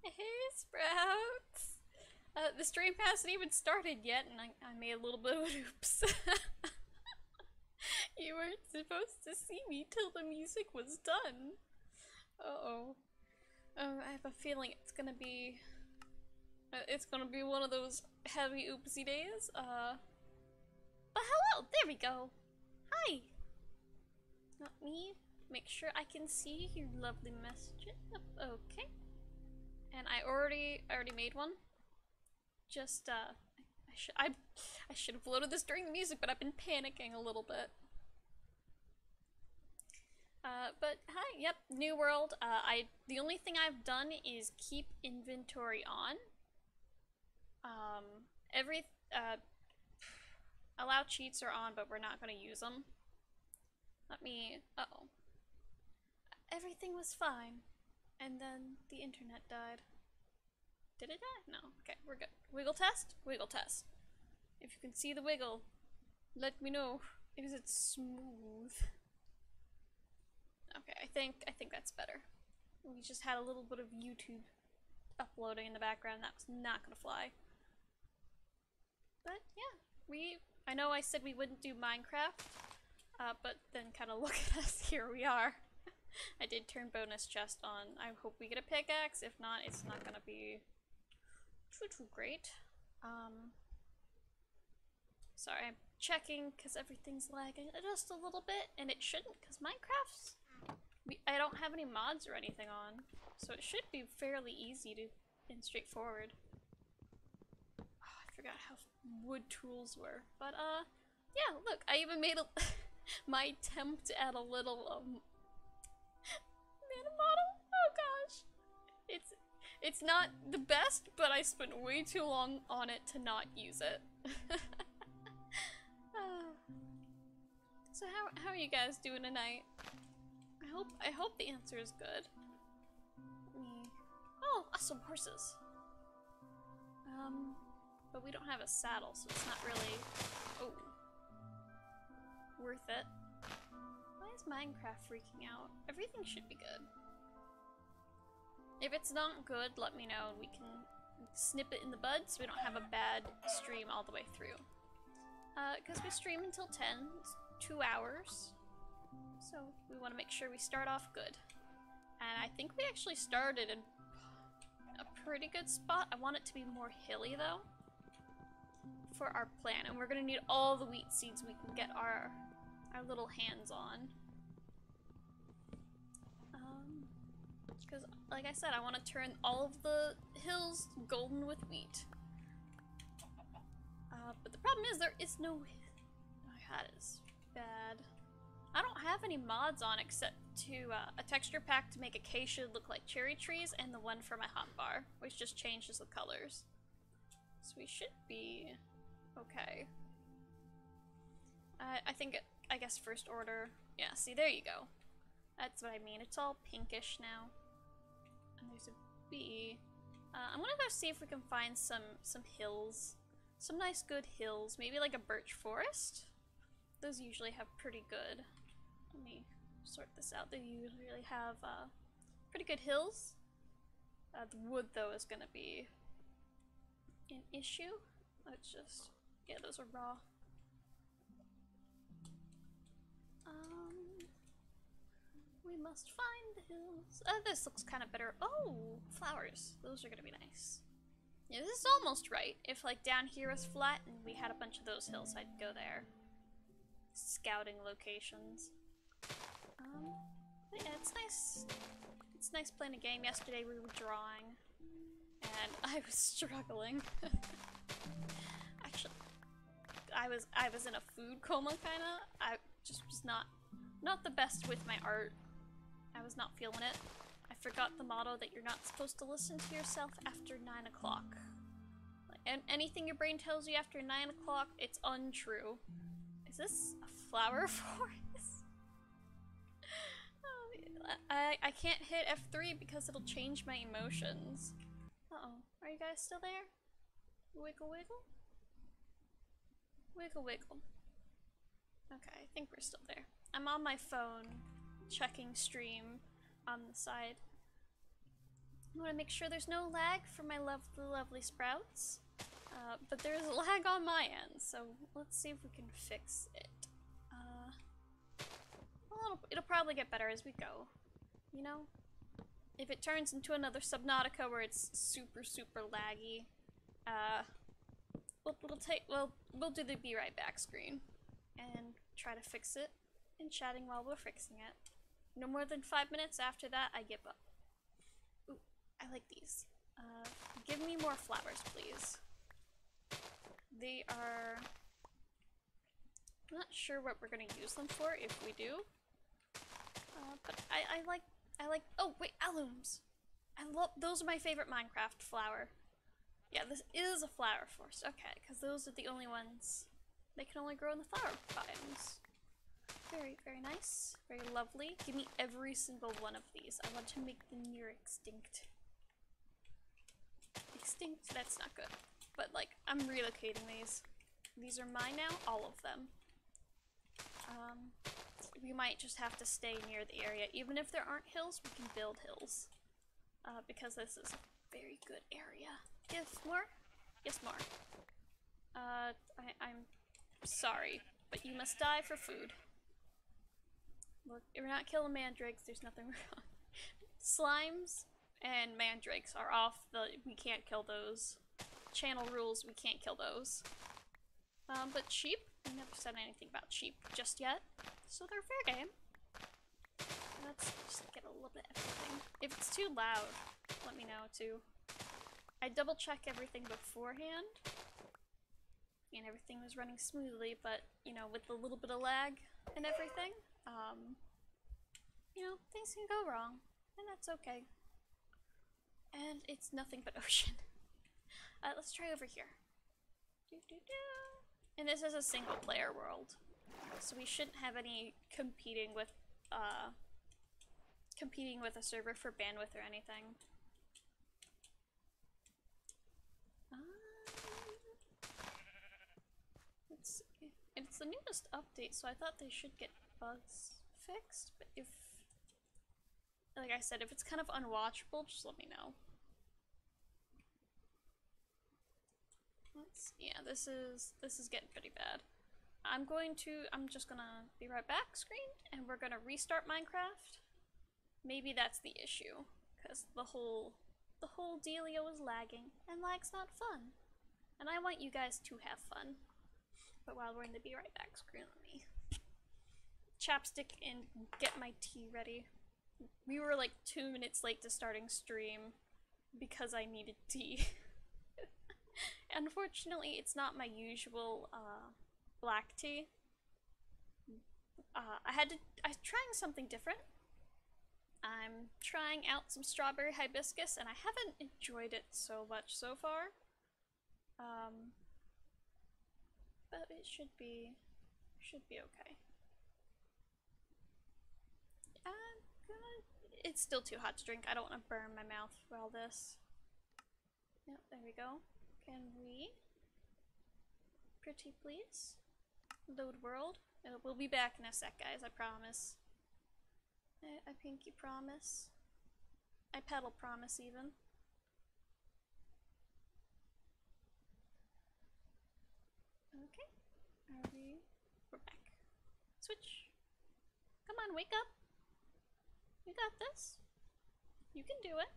Hey, Sprouts! The stream hasn't even started yet, and I made a little bit of an oops. You weren't supposed to see me till the music was done. Uh-oh. I have a feeling it's gonna be one of those heavy oopsie days. But hello! There we go! Hi! Let me make sure I can see your lovely messages. Okay. And I already made one. Just I should have loaded this during the music, but I've been panicking a little bit. But hi, yep, New World. The only thing I've done is keep inventory on. Allow cheats are on, but we're not gonna use them. Uh-oh. Everything was fine. And then the internet died. Did it die? No. Okay, we're good. Wiggle test? Wiggle test. If you can see the wiggle, let me know. Is it smooth? Okay, I think that's better. We just had a little bit of YouTube uploading in the background. That was not gonna fly. But yeah, I know I said we wouldn't do Minecraft, but then kind of look at us, here we are. I did turn bonus chest on. I hope we get a pickaxe. If not, it's not gonna be too great. Sorry, I'm checking because everything's lagging just a little bit, and it shouldn't because Minecraft's... I don't have any mods or anything on, so it should be fairly easy and straightforward. Oh, I forgot how wood tools were, but yeah, look, I even made my attempt to add a little mana model. Oh gosh, it's not the best, but I spent way too long on it to not use it. So how are you guys doing tonight? I hope the answer is good. Oh, awesome horses. But we don't have a saddle, so it's not really worth it. Why is Minecraft freaking out? Everything should be good. If it's not good, let me know and we can snip it in the bud so we don't have a bad stream all the way through. Because we stream until 10, it's 2 hours. So we want to make sure we start off good. And I think we actually started in a pretty good spot. I want it to be more hilly though for our plan. And we're going to need all the wheat seeds we can get our little hands on. Because, like I said, I want to turn all of the hills golden with wheat. But the problem is there is no... Oh, that is bad. I don't have any mods on except a texture pack to make acacia look like cherry trees and the one for my hotbar, which just changes the colors. So we should be okay. I guess first order. Yeah, see, there you go. That's what I mean. It's all pinkish now. And there's a bee. I'm gonna go see if we can find some hills. Some nice good hills. Maybe like a birch forest. Those usually have pretty good... Let me sort this out. They usually have pretty good hills. The wood though is gonna be an issue. Let's just... Yeah, those are raw. We must find the hills. This looks kind of better. Oh, flowers. Those are gonna be nice. Yeah, this is almost right. If like down here was flat and we had a bunch of those hills, I'd go there. Scouting locations. But yeah, it's nice. It's nice playing a game. Yesterday we were drawing, and I was struggling. Actually, I was in a food coma kinda. I just was not the best with my art. I was not feeling it. I forgot the motto that you're not supposed to listen to yourself after 9 o'clock. And anything your brain tells you after 9 o'clock, it's untrue. Is this a flower forest? Oh, I can't hit F3 because it'll change my emotions. Uh-oh. Are you guys still there? Wiggle wiggle? Wiggle wiggle. Okay, I think we're still there. I'm on my phone, checking stream on the side. I want to make sure there's no lag for my lovely sprouts. But there's lag on my end, so let's see if we can fix it. Well, it'll probably get better as we go, you know? If it turns into another Subnautica where it's super laggy, we'll do the be right back screen and try to fix it and chatting while we're fixing it. No more than 5 minutes after that, I give up. Ooh, I like these. Give me more flowers, please. They are... I'm not sure what we're gonna use them for, if we do. But I like... Oh, wait, alums! Those are my favorite Minecraft flower. Yeah, this is a flower forest. Okay, because those are the only ones. They can only grow in the flower biomes. Very nice. Very lovely. Give me every single one of these. I want to make them near extinct. Extinct? That's not good. But, like, I'm relocating these. These are mine now, all of them. We might just have to stay near the area. Even if there aren't hills, we can build hills. Because this is a very good area. Yes, more? Yes, more. I'm sorry, but you must die for food. Look, if we're not killing mandrakes, there's nothing wrong. Slimes and mandrakes are off we can't kill those. Channel rules, we can't kill those. But sheep, I never said anything about sheep just yet, so they're fair game. Let's just get a little bit of everything. If it's too loud, let me know too. I double check everything beforehand, and everything was running smoothly, but, you know, with a little bit of lag and everything, you know, things can go wrong, and that's okay. And it's nothing but ocean. Let's try over here. And this is a single player world. So we shouldn't have any competing with a server for bandwidth or anything. Let's see. It's the newest update, so I thought they should get bugs fixed, but if, like I said, if it's kind of unwatchable, just let me know. Yeah, this is getting pretty bad. I'm just gonna be right back screen, and we're gonna restart Minecraft. Maybe that's the issue, because the whole dealio is lagging, and lag's not fun. And I want you guys to have fun. But while we're in the be right back screen, let me chapstick and get my tea ready. We were like 2 minutes late to starting stream because I needed tea. Unfortunately, it's not my usual black tea. I'm trying something different. I'm trying out some strawberry hibiscus, and I haven't enjoyed it so much so far. But it should be okay. It's still too hot to drink. I don't want to burn my mouth for all this. Yep, there we go. Can we? Pretty please? Load world. We'll be back in a sec, guys, I promise. I pinky promise. I pedal promise, even. Okay. We're back. Switch. Come on, wake up. You got this. You can do it.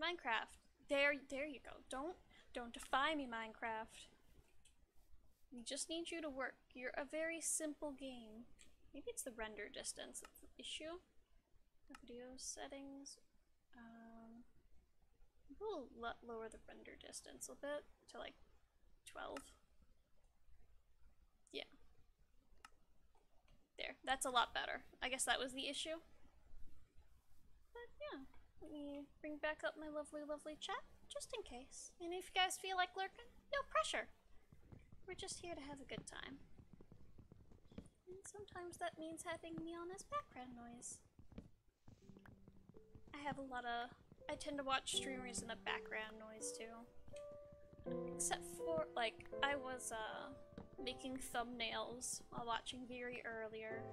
Minecraft. There you go. Don't defy me, Minecraft. We just need you to work. You're a very simple game. Maybe it's the render distance that's the issue. Video settings. We'll lower the render distance a bit to like 12. Yeah. There. That's a lot better. I guess that was the issue. But yeah. Let me bring back up my lovely chat, just in case. And if you guys feel like lurking, no pressure. We're just here to have a good time. And sometimes that means having me on as background noise. I tend to watch streamers in the background noise too. Except for, like, I was making thumbnails while watching Very earlier.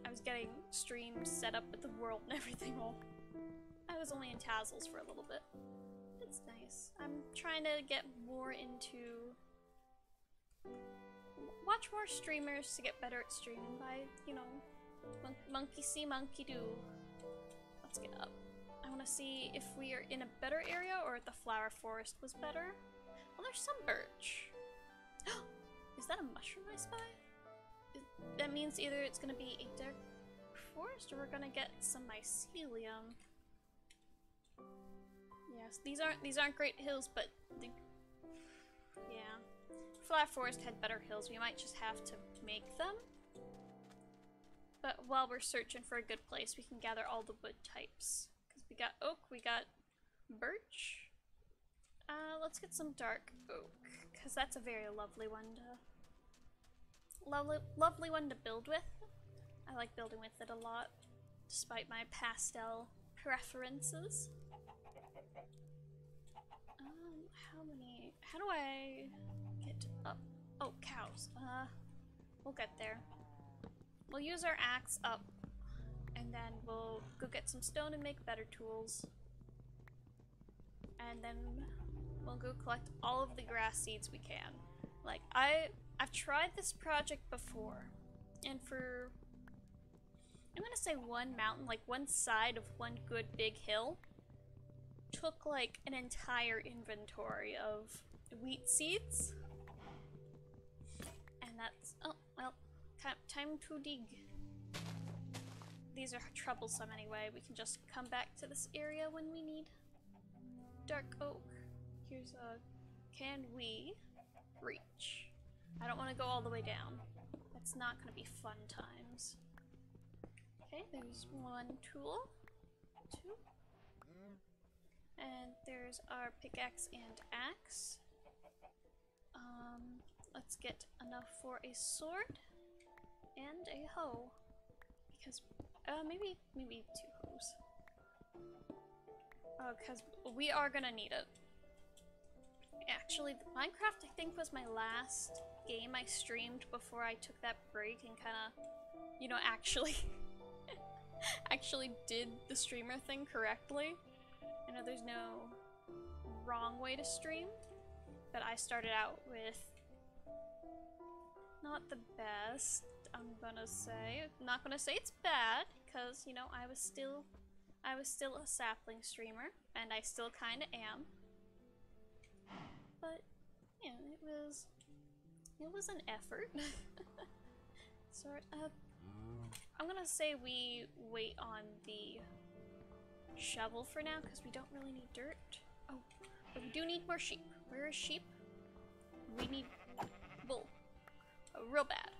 I was getting streams set up with the world and everything all. I was only in Tazzles for a little bit. It's nice. I'm trying to get more into... watch more streamers to get better at streaming by, you know, monkey see, monkey do. Let's get up. I want to see if we are in a better area or if the flower forest was better. Well, there's some birch. Is that a mushroom I spy? That means either it's gonna be a dark forest or we're gonna get some mycelium. Yes, these aren't great hills, but yeah. If Flower Forest had better hills, we might just have to make them. But while we're searching for a good place, we can gather all the wood types. Because we got oak, we got birch. Let's get some dark oak, because that's a very lovely one to... Lovely one to build with. I like building with it a lot, despite my pastel preferences. How do I get up? Oh, cows. We'll get there. We'll use our axe up, and then we'll go get some stone and make better tools. And then we'll go collect all of the grass seeds we can. Like, I've tried this project before, and for, I'm gonna say one mountain, like one side of one good big hill, took like an entire inventory of wheat seeds. And that's, oh, well, time to dig. These are troublesome anyway, we can just come back to this area when we need dark oak. Here's a, can we reach? I don't want to go all the way down. That's not going to be fun times. Okay, there's one tool. Two. And there's our pickaxe and axe. let's get enough for a sword and a hoe. Because, maybe 2 hoes. Because we are gonna need it. Actually, Minecraft, I think, was my last game I streamed before I took that break and kinda, you know, actually actually did the streamer thing correctly. I know there's no wrong way to stream, but I started out with not the best, I'm gonna say. I'm not gonna say it's bad, because, you know, I was still a sapling streamer, and I still kinda am. But, yeah, it was an effort. Sort of. I'm gonna say we wait on the shovel for now, because we don't really need dirt. Oh, but we do need more sheep. Where is sheep? We need wool. Oh, real bad.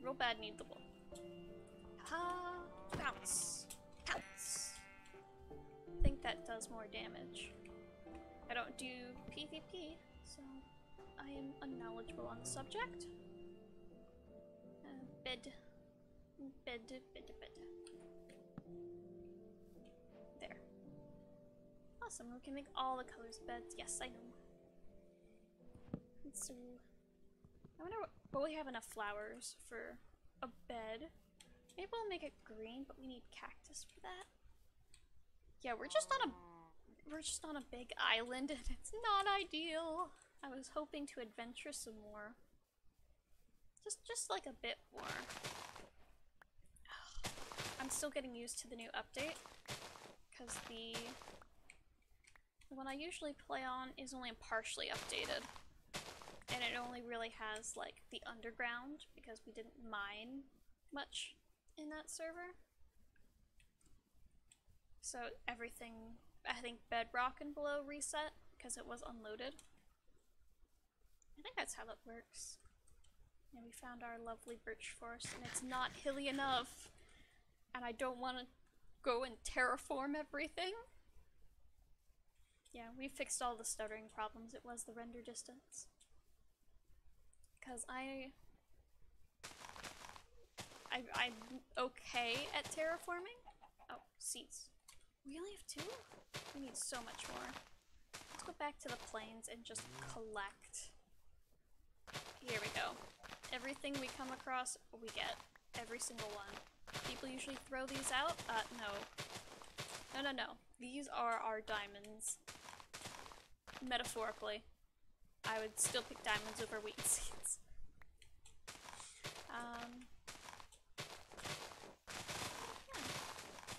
Real bad need the wool. Ha! Pounce! Pounce! I think that does more damage. I don't do PvP, so I am unknowledgeable on the subject. Bed. There. Awesome, we can make all the colors beds. Yes, I know. So, I wonder will we have enough flowers for a bed? Maybe we'll make it green, but we need cactus for that. Yeah, we're just on a big island and it's not ideal. I was hoping to adventure some more. Just like a bit more. I'm still getting used to the new update, because the one I usually play on is only partially updated. And it only really has, like, the underground, because we didn't mine much in that server. So everything, I think bedrock and below reset, because it was unloaded. I think that's how that works. And we found our lovely birch forest, and it's not hilly enough. And I don't want to go and terraform everything. Yeah, we fixed all the stuttering problems. It was the render distance. Because I'm okay at terraforming. Oh, seeds. We only have 2? We need so much more. Let's go back to the plains and just collect. Here we go. Everything we come across, we get. Every single one. People usually throw these out? No. No. These are our diamonds. Metaphorically. I would still pick diamonds over wheat seeds. Yeah.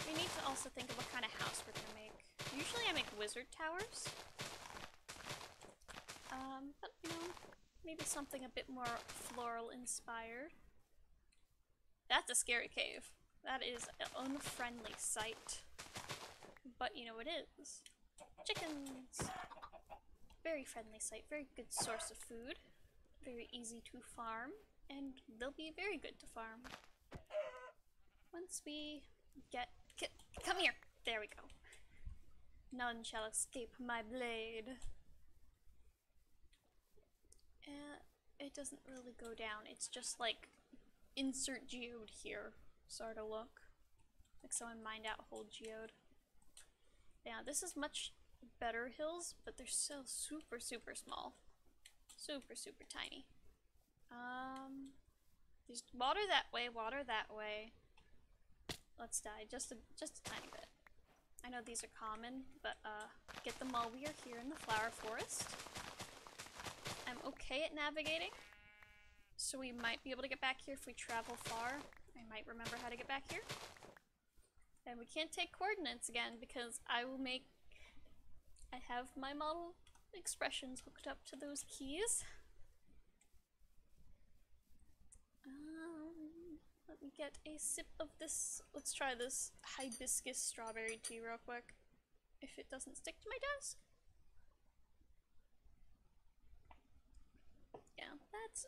We need to also think of what kind of house we're gonna make. Usually I make wizard towers. But you know, maybe something a bit more floral inspired. That's a scary cave. That is an unfriendly sight. But you know it is. Chickens! Very friendly sight, very good source of food. Very easy to farm, and they'll be very good to farm. Once we get... Come here! There we go. None shall escape my blade. It doesn't really go down, it's just like insert geode here sort of look. Like someone mined out whole geode. Yeah, this is much better hills, but they're still super small. Super tiny. There's water that way. Let's die, just a tiny bit. I know these are common, but get them while we are here in the flower forest. I'm okay at navigating, so we might be able to get back here if we travel far. I might remember how to get back here. And we can't take coordinates again because I have my model expressions hooked up to those keys. Let me get a sip of this. Let's try this hibiscus strawberry tea real quick. If it doesn't stick to my desk. Yeah, that's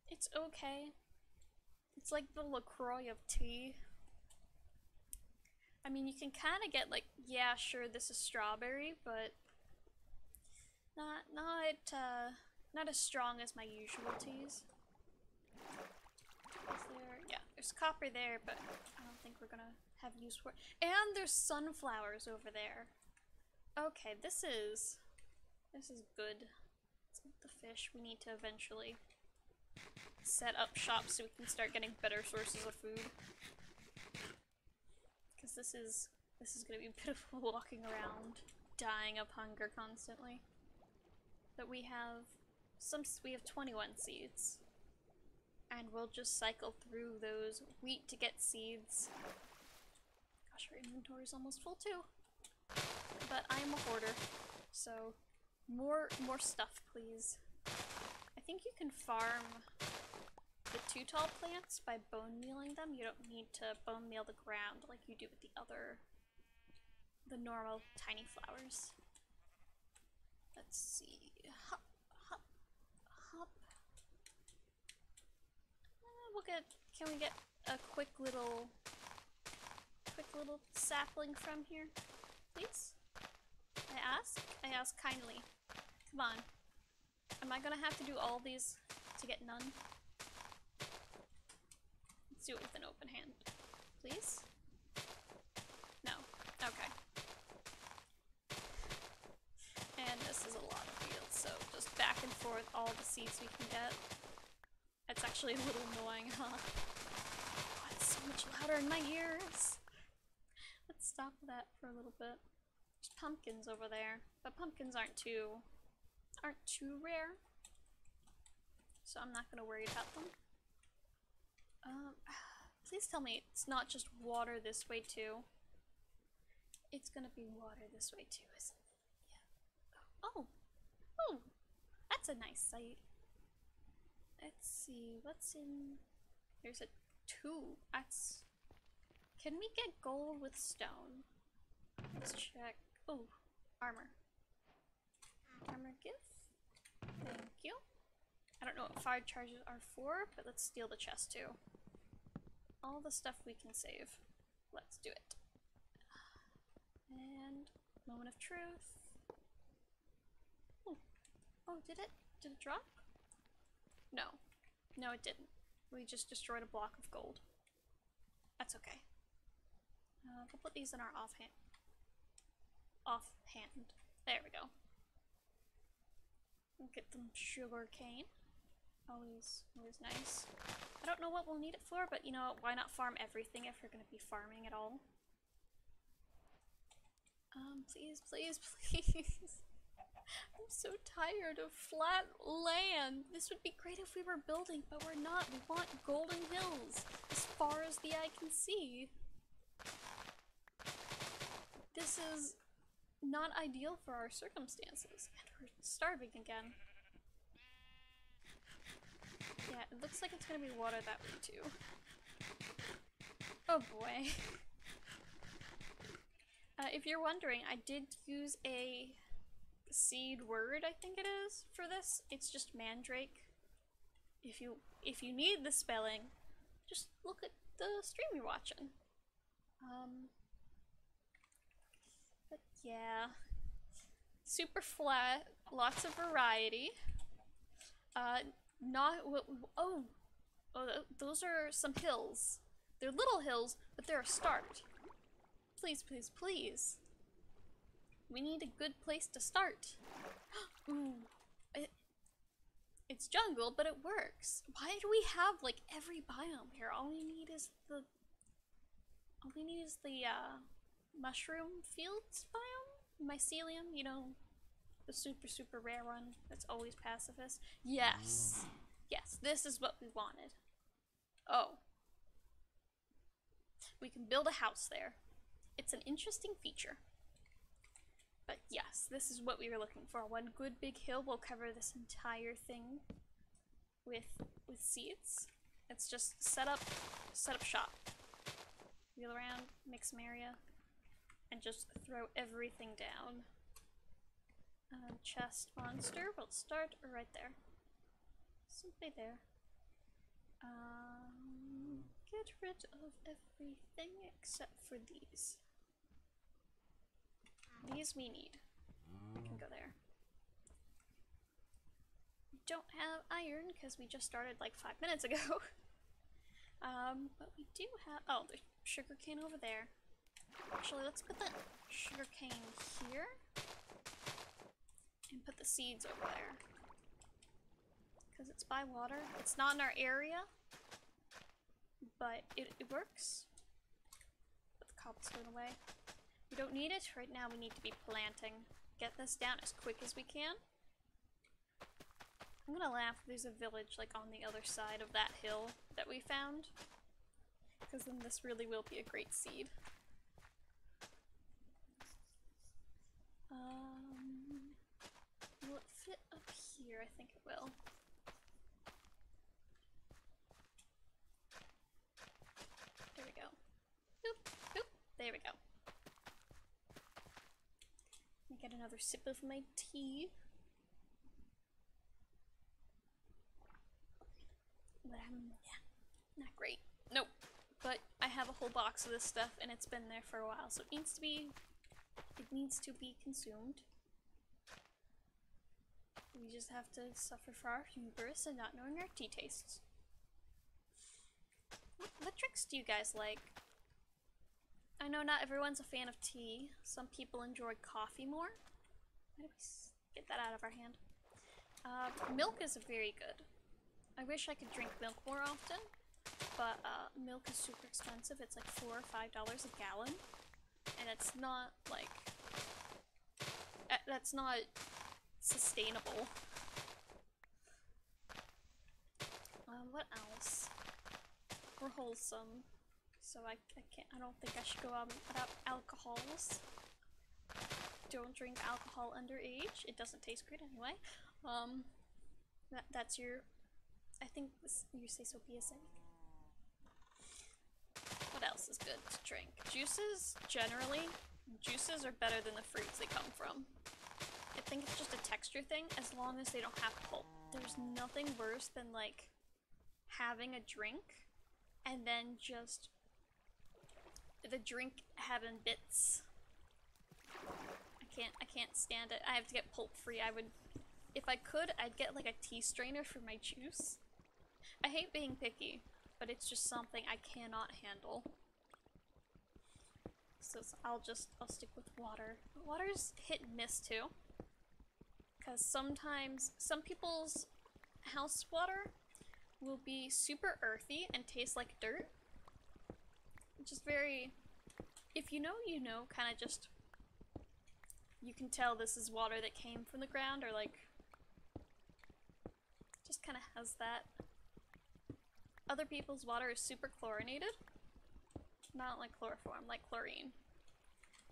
it's okay. It's like the LaCroix of tea. I mean, you can kind of get like, yeah, sure, this is strawberry, but not not as strong as my usual teas. Is there? Yeah, there's copper there, but I don't think we're gonna have use for it. And there's sunflowers over there. Okay, this is good. The fish, we need to eventually set up shop so we can start getting better sources of food. Because this is gonna be pitiful walking around, dying of hunger constantly. But we have 21 seeds. And we'll just cycle through those wheat to get seeds. Gosh, our inventory's almost full too. But I'm a hoarder, so more stuff, please. I think you can farm the too tall plants by bone mealing them. You don't need to bone meal the ground like you do with the normal tiny flowers. Let's see. Hop, hop, hop. Can we get a quick little sapling from here, please? I ask kindly. Come on. Am I gonna have to do all these to get none? Let's do it with an open hand. Please? No. Okay. And this is a lot of fields, so just back and forth all the seeds we can get. It's actually a little annoying, huh? Oh, it's so much louder in my ears! Let's stop that for a little bit. There's pumpkins over there, but pumpkins aren't too rare, so I'm not gonna worry about them. Please tell me it's not just water this way too. It's gonna be water this way too, isn't it? Yeah. Oh, that's a nice sight. Let's see, what's in... There's a 2. That's... Can we get gold with stone? Let's check. Oh, armor. Armor gift. Thank you. I don't know what fire charges are for, but let's steal the chest too. All the stuff we can save. Let's do it. And moment of truth. Oh, did it drop? No. No, it didn't. We just destroyed a block of gold. That's okay. We'll put these in our offhand. There we go. We'll get them sugar cane. Always nice. I don't know what we'll need it for, but you know, why not farm everything if we're gonna be farming at all? Please, please, please. I'm so tired of flat land. This would be great if we were building, but we're not. We want golden hills as far as the eye can see. This is not ideal for our circumstances. And we're starving again. Yeah, it looks like it's gonna be water that way too. Oh boy. If you're wondering, I did use a seed word, I think it is, for this. It's just mandrake. If you need the spelling, just look at the stream you're watching. But yeah, super flat, lots of variety. Those are some hills. They're little hills, but they're a start. Please, please, please. We need a good place to start. Ooh, it's jungle, but it works. Why do we have like every biome here? All we need is the mushroom fields biome, mycelium. You know, the super rare one that's always pacifist. Yes, yes, this is what we wanted. Oh, we can build a house there. It's an interesting feature. But yes, this is what we were looking for. One good big hill will cover this entire thing with seeds. It's just set up shop. Wheel around, make some area, and just throw everything down. Chest monster, we'll start right there. Simply there. Get rid of everything except for these. These we need. I can go there. don't have iron because we just started like 5 minutes ago. But we do have, oh, there's sugar cane over there. Actually, let's put the sugar cane here and put the seeds over there. Because it's by water. It's not in our area, but it works. Put the cobblestone away. We don't need it. Right now we need to be planting. Get this down as quick as we can. I'm gonna laugh if there's a village like on the other side of that hill that we found. Because then this really will be a great seed. Will it fit up here? I think it will. There we go. Boop, boop. There we go. Let me get another sip of my tea. Yeah, not great. Nope. But I have a whole box of this stuff and it's been there for a while, so it needs to be consumed. We just have to suffer for our hubris and not knowing our tea tastes. What drinks do you guys like? I know not everyone's a fan of tea. Some people enjoy coffee more. Why did we get that out of our hand? Milk is very good. I wish I could drink milk more often, but milk is super expensive. It's like $4 or $5 a gallon, and it's not like that's not sustainable. What else? We're wholesome, so I can't. I don't think I should go out without alcohols. Don't drink alcohol underage. It doesn't taste great anyway. That's your. I think this, you say so PSA. What else is good to drink? Juices, generally, juices are better than the fruits they come from. I think it's just a texture thing, as long as they don't have pulp. There's nothing worse than, like, having a drink, and then just the drink having bits. I can't stand it. I have to get pulp free. If I could, I'd get, like, a tea strainer for my juice. I hate being picky, but it's just something I cannot handle. So I'll stick with water. Water's hit and miss too. Because sometimes, some people's house water will be super earthy and taste like dirt. Just very, if you know, kind of just, you can tell this is water that came from the ground, or like, just kind of has that. Other people's water is super chlorinated. Not like chloroform, like chlorine.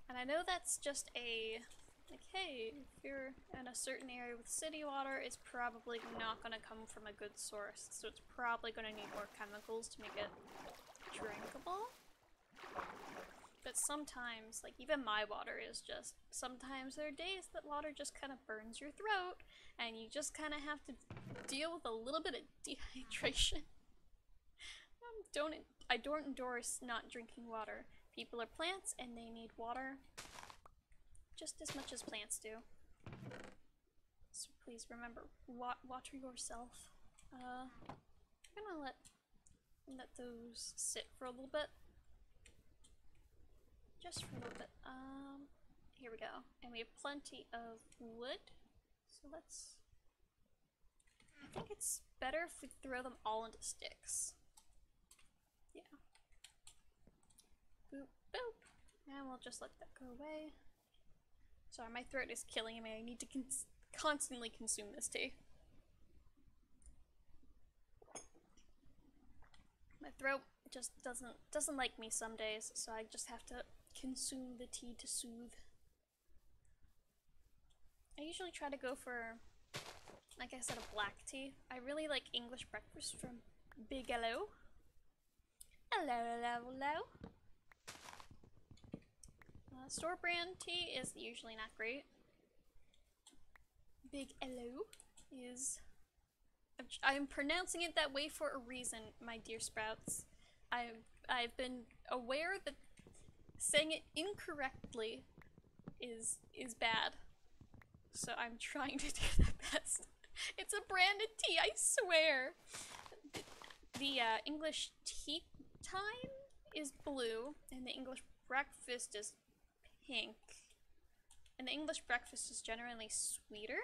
And I know that's just a, like, hey, if you're in a certain area with city water, it's probably not going to come from a good source. So it's probably going to need more chemicals to make it drinkable. But sometimes, like, even my water is just, sometimes there are days that water just kind of burns your throat, and you just kind of have to deal with a little bit of dehydration. I don't endorse not drinking water. People are plants and they need water just as much as plants do. So please remember, water yourself. I'm gonna let those sit for a little bit. Just for a little bit. Here we go. And we have plenty of wood. So let's, I think it's better if we throw them all into sticks. Yeah. Boop, boop. And we'll just let that go away. Sorry, my throat is killing me. I need to constantly consume this tea. My throat just doesn't like me some days, so I just have to consume the tea to soothe. I usually try to go for, like I said, a black tea. I really like English breakfast from Bigelow. Hello, hello, hello. Store brand tea is usually not great. Bigelow is... I'm pronouncing it that way for a reason, my dear Sprouts. I've been aware that saying it incorrectly is bad. So I'm trying to do my best. It's a branded tea, I swear. The English tea time is blue, and the English breakfast is pink. And the English breakfast is generally sweeter.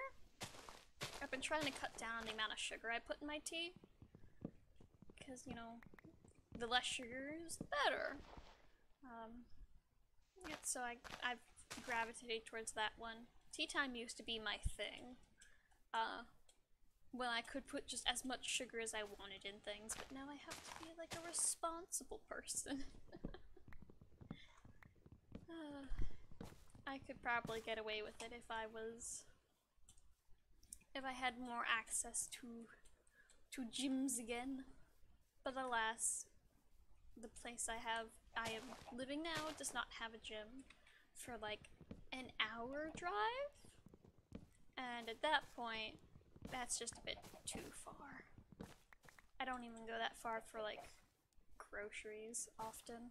I've been trying to cut down the amount of sugar I put in my tea. Because, you know, the less sugar is the better. Yeah, so I've gravitated towards that one. Tea time used to be my thing. Well, I could put just as much sugar as I wanted in things, but now I have to be like a responsible person. I could probably get away with it if I had more access to gyms again. But alas, the place I am living now does not have a gym for like an hour drive. And at that point, that's just a bit too far. I don't even go that far for like groceries often.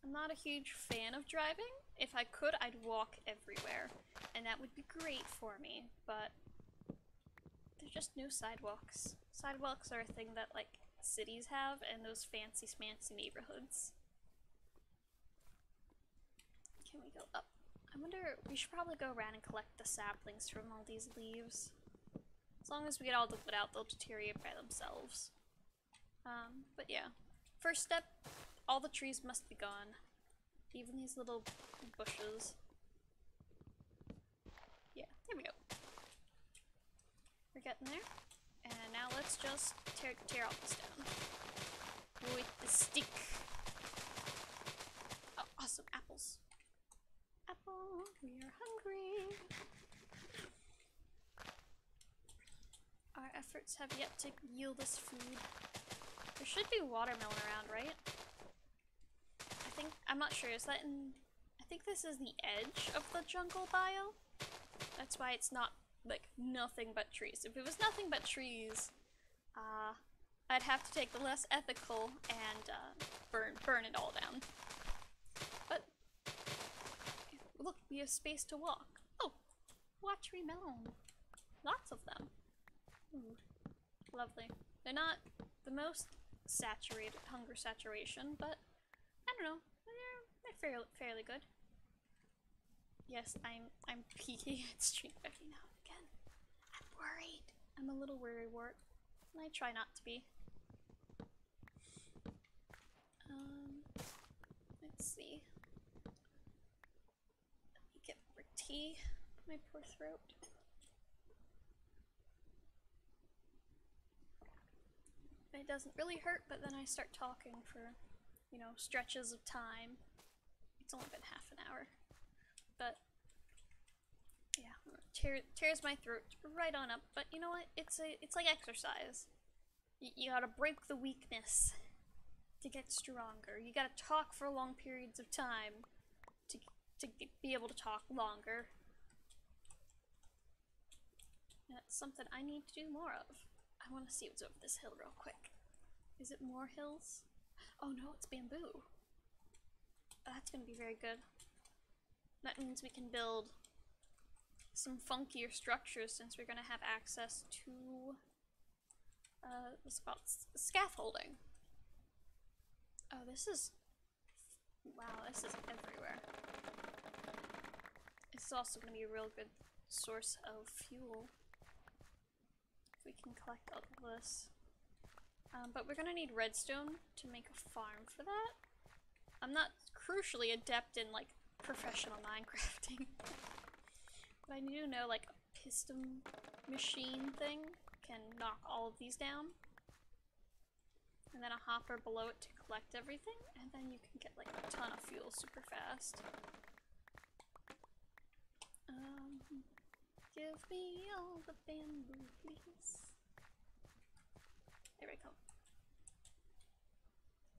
I'm not a huge fan of driving. If I could, I'd walk everywhere, and that would be great for me, but there's just no sidewalks. Sidewalks are a thing that like cities have and those fancy smancy neighborhoods. Can we go up? I wonder, we should probably go around and collect the saplings from all these leaves. As long as we get all the wood out, they'll deteriorate by themselves. But yeah. First step, all the trees must be gone. Even these little bushes. Yeah, there we go. We're getting there. And now let's just tear all this down. With the stick. Oh, awesome, apples. Apple, we are hungry. Our efforts have yet to yield us food. There should be watermelon around, right? I'm not sure, is that in... I think this is the edge of the jungle biome. That's why it's not, like, nothing but trees. If it was nothing but trees, I'd have to take the less ethical and, burn it all down. But, look, we have space to walk. Oh, watermelon. Lots of them. Ooh, lovely. They're not the most saturated, hunger saturation, but I don't know. They're fairly good. Yes, I'm peeking at stream every now and again. I'm worried. I'm a little worrywart. And I try not to be. Let's see. Let me get more tea. My poor throat. It doesn't really hurt, but then I start talking for, you know, stretches of time. It's only been half an hour. But, yeah, tears my throat right on up. But you know what? It's like exercise. You gotta break the weakness to get stronger. You gotta talk for long periods of time to be able to talk longer. And that's something I need to do more of. I want to see what's over this hill real quick. Is it more hills? Oh no, it's bamboo. That's gonna be very good. That means we can build some funkier structures since we're gonna have access to what's it called? Scaffolding. Oh, this is... wow, this is everywhere. This is also gonna be a real good source of fuel. If we can collect all of this. But we're gonna need redstone to make a farm for that. I'm not crucially adept in, like, professional Minecrafting. But I do know, like, a piston machine thing can knock all of these down. And then a hopper below it to collect everything, and then you can get, like, a ton of fuel super fast. Give me all the bamboo, please. There we go.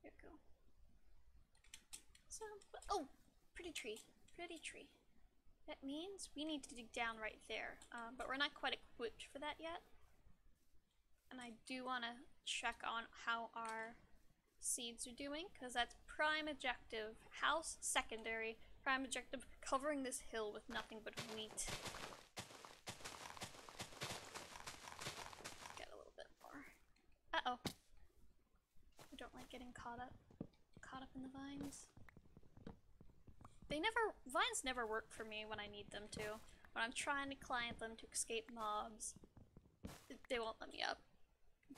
There we go. So, oh! Pretty tree. Pretty tree. That means we need to dig down right there. But we're not quite equipped for that yet. And I do want to check on how our seeds are doing, because that's prime objective. House, secondary. Prime objective, covering this hill with nothing but wheat. don't like getting caught up in the vines. Vines never work for me when I need them to. When I'm trying to climb them to escape mobs, they won't let me up.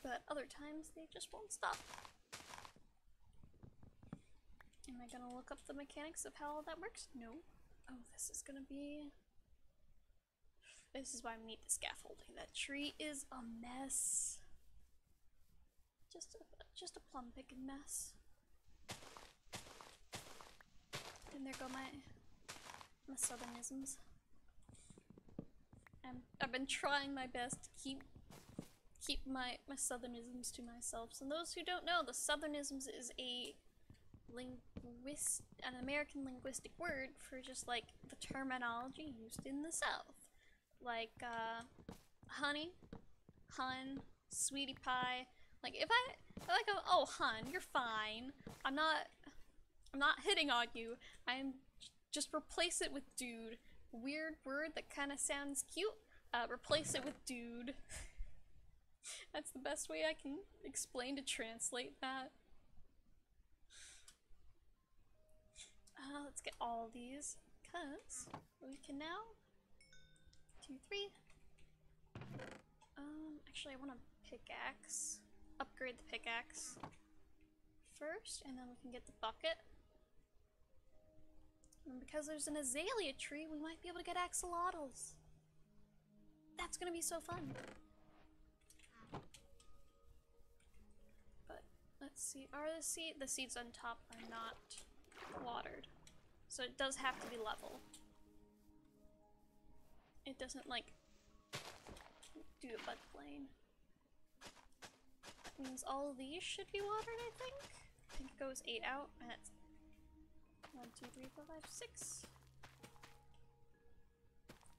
But other times, they just won't stop. Am I gonna look up the mechanics of how all that works? No. Oh, this is gonna be... This is why we need the scaffolding. That tree is a mess. Just a plum picking mess. And there go my southernisms. I've been trying my best to keep my southernisms to myself. So those who don't know, the southernisms is an American linguistic word for just like the terminology used in the South. Like honey, hun, sweetie pie. Like if I go, oh hun, you're fine. I'm not hitting on you. I'm just replace it with dude. Weird word that kind of sounds cute. Replace it with dude. That's the best way I can explain to translate that. Let's get all these, because we can now 2, 3. Actually I want a pickaxe. Upgrade the pickaxe first, and then we can get the bucket. And because there's an azalea tree, we might be able to get axolotls. That's gonna be so fun. But let's see, are the seeds on top are not watered. So it does have to be level. It doesn't like do a bud plane. That means all of these should be watered, I think. I think it goes 8 out, and that's 1, 2, 3, 4, 5, 6.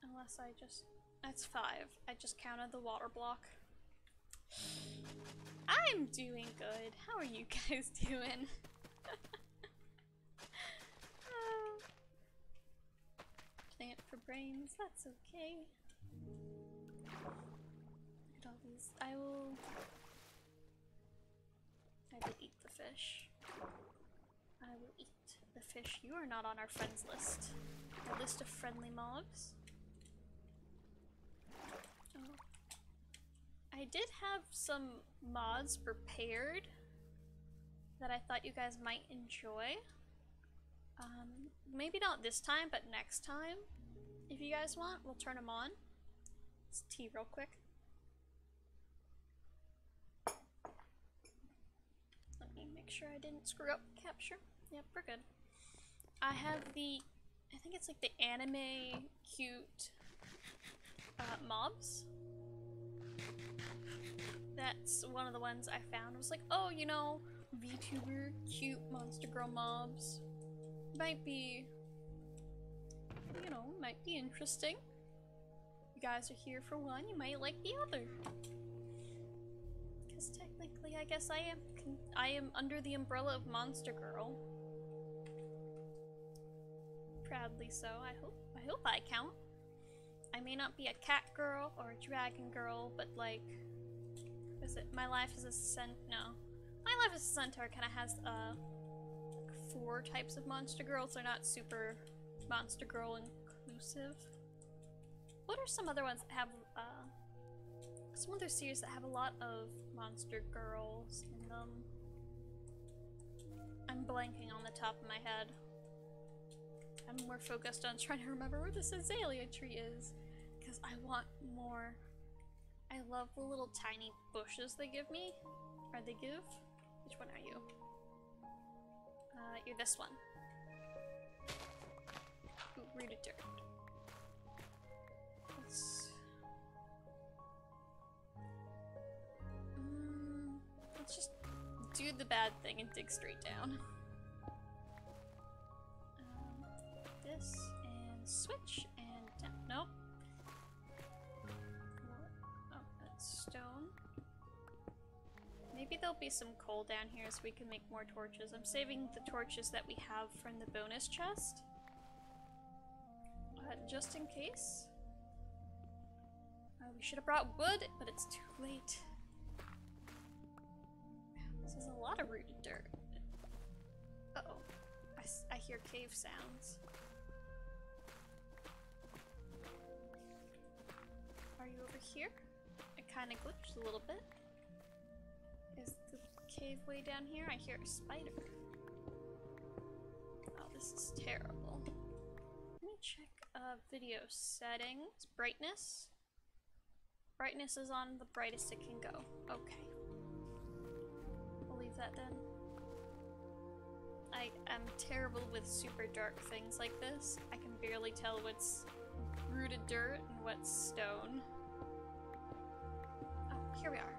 Unless I just... That's 5. I just counted the water block. I'm doing good. How are you guys doing? Plant for brains, that's okay. Look at all these. I will eat the fish. I will eat the fish. You are not on our friends list. A list of friendly mobs. Oh. I did have some mods prepared that I thought you guys might enjoy. Maybe not this time, but next time. If you guys want, we'll turn them on. Let's tea real quick. Let me make sure I didn't screw up capture. Yep, we're good. I have the, I think it's like the anime cute mobs. That's one of the ones I found. I was like, oh, you know, VTuber cute monster girl mobs. Might be, you know, might be interesting. You guys are here for one, you might like the other. Because technically, I guess I am under the umbrella of Monster Girl. Proudly so, I hope I count. I may not be a cat girl or a dragon girl, but like, is it my life as a no. My life as a centaur kinda has 4 types of monster girls. They're not super monster girl inclusive. What are some other ones that have some other series that have a lot of monster girls in them? I'm blanking on the top of my head. I'm more focused on trying to remember where this azalea tree is, because I want more. I love the little tiny bushes they give me. Or they give? Which one are you? You're this one. Ooh, rooted dirt. Let's just do the bad thing and dig straight down. This and switch and down. Nope. Oh, that's stone. Maybe there'll be some coal down here so we can make more torches. I'm saving the torches that we have from the bonus chest. Just in case. We should have brought wood, but it's too late. This is a lot of rooted dirt. Uh-oh. I hear cave sounds. Are you over here? It kind of glitched a little bit. Is the cave way down here? I hear a spider. Oh, this is terrible. Let me check video settings. Brightness. Brightness is on the brightest it can go. Okay. We'll leave that then. I am terrible with super dark things like this. I can barely tell what's rooted dirt and what's stone. Oh, here we are.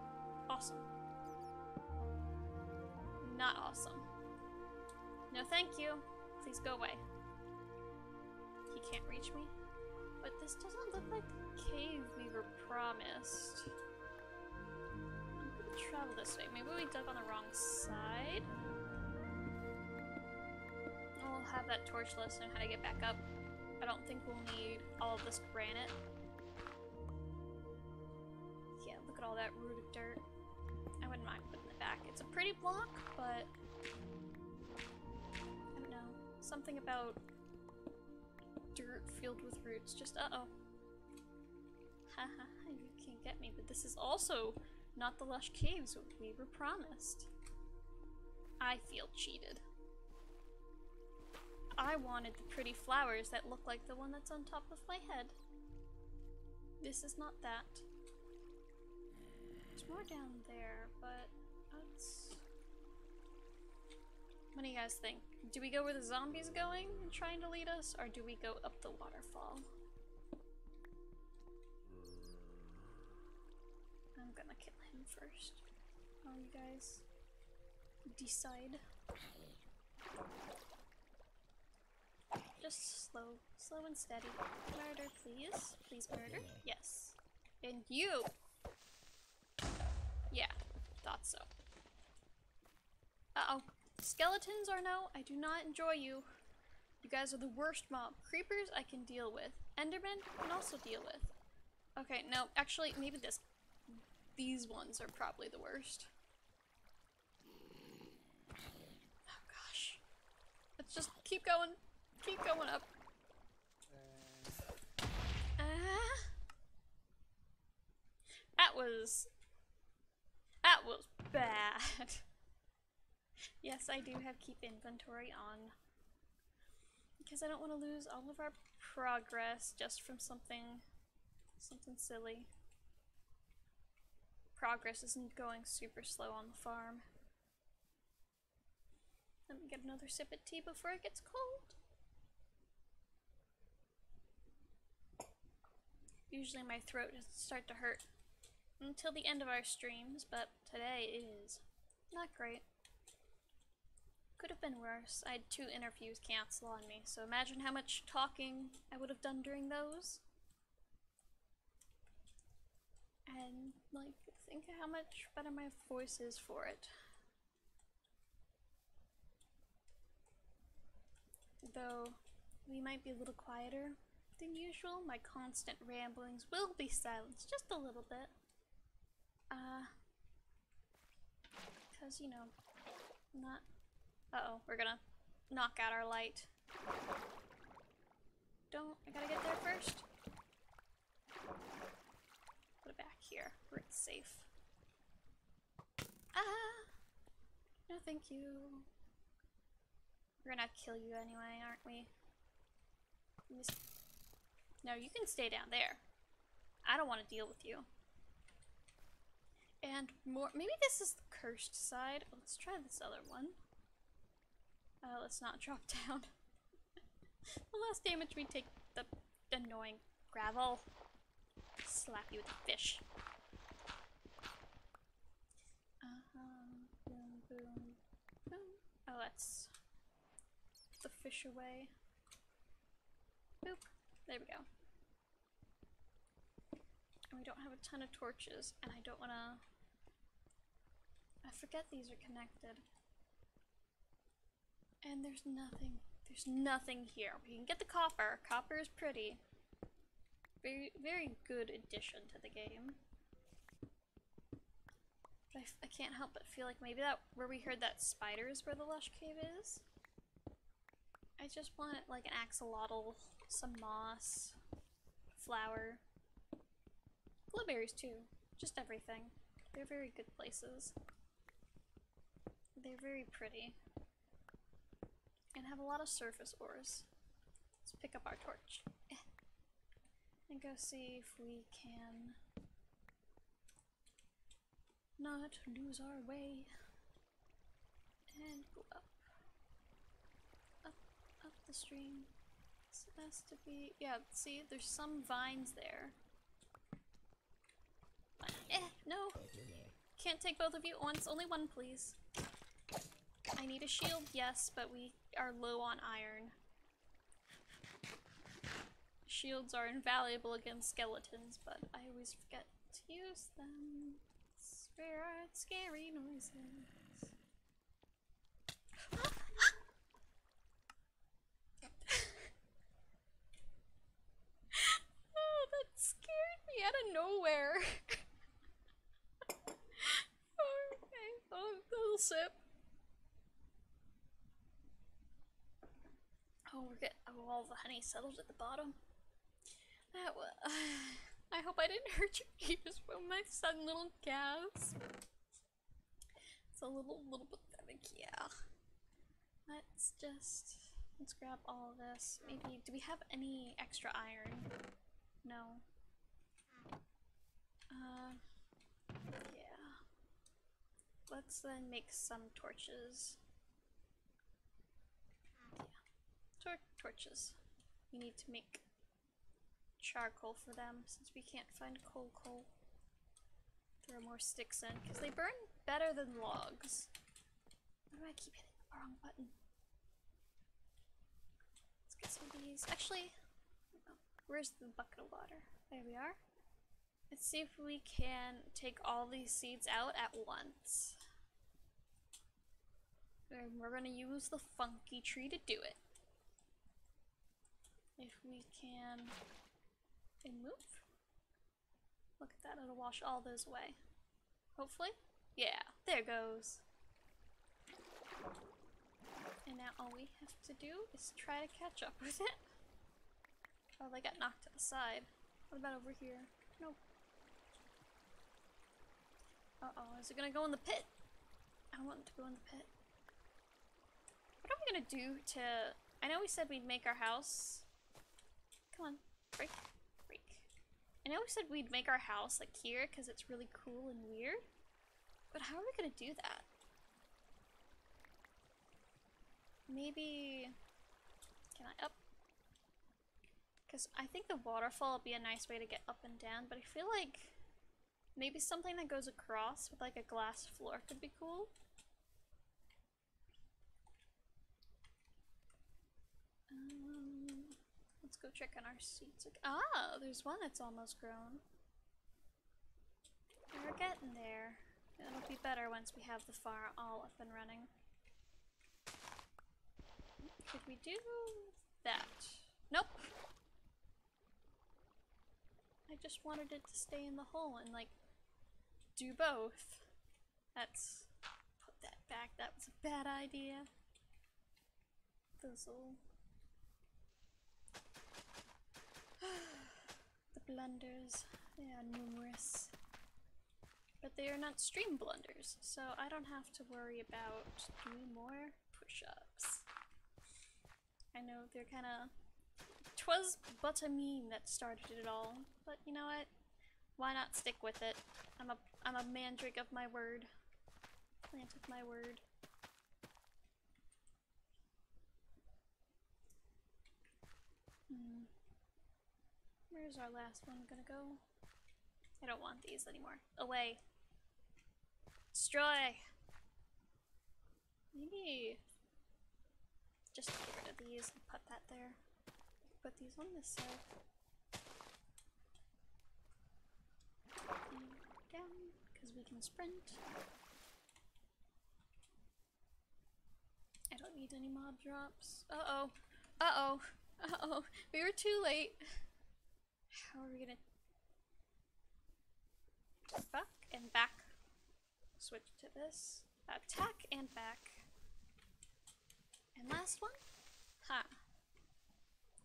Awesome. Not awesome. No thank you. Please go away. He can't reach me. But this doesn't look like the cave we were promised. I'm gonna travel this way. Maybe we dug on the wrong side? We'll have that torch lesson on how to get back up. I don't think we'll need all of this granite. Yeah, look at all that rooted dirt. I wouldn't mind putting it back. It's a pretty block, but I don't know. Something about dirt filled with roots. Just uh-oh. Haha, you can't get me, but this is also not the lush caves we were promised. I feel cheated. I wanted the pretty flowers that look like the one that's on top of my head. This is not that. There's more down there, but let's... What do you guys think? Do we go where the zombie's going and trying to lead us, or do we go up the waterfall? I'm gonna kill him first. While you guys decide. Just slow and steady. Murder, please. Please murder. Yes. And you! Yeah, thought so. Uh-oh. Skeletons or no, I do not enjoy you. You guys are the worst mob. Creepers I can deal with. Endermen I can also deal with. Okay, no, actually, maybe these ones are probably the worst. Oh gosh. Let's just keep going. Keep going up. That was bad. Yes, I do have keep inventory on. Because I don't want to lose all of our progress just from something silly. Progress isn't going super slow on the farm. Let me get another sip of tea before it gets cold. Usually my throat doesn't start to hurt until the end of our streams, but today it is not great. Could have been worse. I had 2 interviews cancel on me, so imagine how much talking I would have done during those. And, like, think of how much better my voice is for it. Though, we might be a little quieter than usual, my constant ramblings will be silenced just a little bit. Because, you know, not... Uh-oh, we're gonna knock out our light. I gotta get there first. Put it back here, where it's safe. No thank you. We're gonna kill you anyway, aren't we? No, you can stay down there. I don't want to deal with you. And more, maybe this is the cursed side. Let's try this other one. Let's not drop down. The less damage we take, the annoying gravel. Slap you with a fish. Boom, boom, boom. Oh, that's the fish away. Boop. There we go. And we don't have a ton of torches, and I don't wanna... I forget these are connected. And there's nothing here. We can get the copper. Copper is pretty. Very, very good addition to the game. But I can't help but feel like maybe that where we heard that spider is where the lush cave is. I just want like an axolotl, some moss, flower, blueberries too, just everything. They're very good places. They're very pretty. And have a lot of surface ores. Let's pick up our torch. And go see if we can not lose our way. And go up. Up the stream. So it has to be, yeah, see, there's some vines there. No! Can't take both of you at once, only one please. I need a shield, yes, but we are low on iron. Shields are invaluable against skeletons, but I always forget to use them. Spare scary noises. Oh, that scared me out of nowhere. Okay, oh, a little sip. Oh, we're getting all the honey settled at the bottom. That was. I hope I didn't hurt your ears when my sudden little gasp. It's a little pathetic, yeah. Let's grab all of this. Maybe, do we have any extra iron? No. Yeah. Let's then make some torches. Yeah. Torches. We need to make charcoal for them since we can't find coal. Throw more sticks in because they burn better than logs. Why do I keep hitting the wrong button? Let's get some of these. Actually, where's the bucket of water? There we are. Let's see if we can take all these seeds out at once. And we're gonna use the funky tree to do it. If we can move. Look at that, it'll wash all those away. Hopefully? Yeah, there goes. And now all we have to do is try to catch up with it. Oh, they got knocked to the side. What about over here? Nope. Uh-oh, is it gonna go in the pit? I want it to go in the pit. What are we gonna do to... I know we said we'd make our house. Come on, break. I know we said we'd make our house like here because it's really cool and weird, but how are we gonna do that? Maybe, can I up? Because I think the waterfall would be a nice way to get up and down, but I feel like maybe something that goes across with like a glass floor could be cool. Let's go check on our seeds. Ah, there's one that's almost grown. We're getting there. It'll be better once we have the farm all up and running. Could we do that? Nope. I just wanted it to stay in the hole and like do both. Let's put that back. That was a bad idea. Fizzle. The blunders, they are numerous. But they are not stream blunders, so I don't have to worry about doing more push-ups. I know they're kinda... 'Twas but a meme that started it all, but you know what? Why not stick with it? I'm a mandrake of my word. Plant of my word. Where's our last one gonna go? I don't want these anymore. Away. Destroy! Maybe just get rid of these and put that there. Put these on this side. And down, because we can sprint. I don't need any mob drops. Uh-oh. Uh-oh. Uh-oh. We were too late. How are we gonna... Fuck and back. switch to this. Attack and back. And last one? Ha.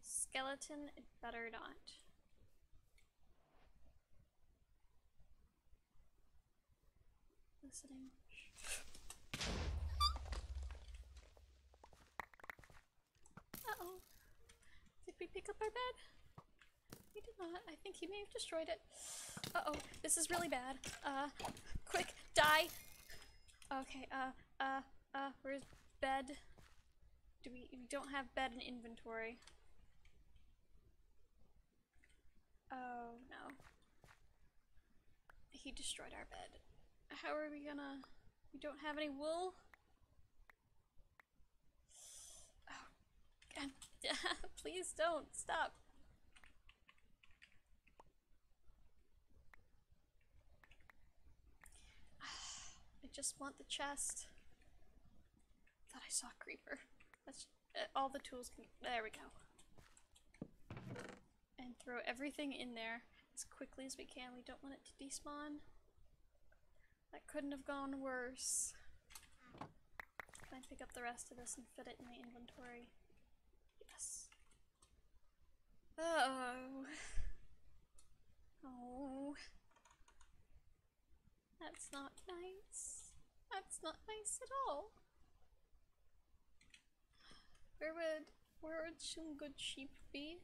Skeleton, it better not. Listening. Uh-oh. Did we pick up our bed? We did not. I think he may have destroyed it. Uh-oh. This is really bad. Quick, die! Okay, where's bed? We don't have bed in inventory. Oh, no. He destroyed our bed. How are we gonna... We don't have any wool? Oh, God. Please don't. Stop. I just want the chest. Thought I saw a creeper. That's all the tools can... There we go. And throw everything in there as quickly as we can. We don't want it to despawn. That couldn't have gone worse. Can I pick up the rest of this and fit it in my inventory? Yes. Oh. Oh. That's not nice. That's not nice at all. Where would some good sheep be?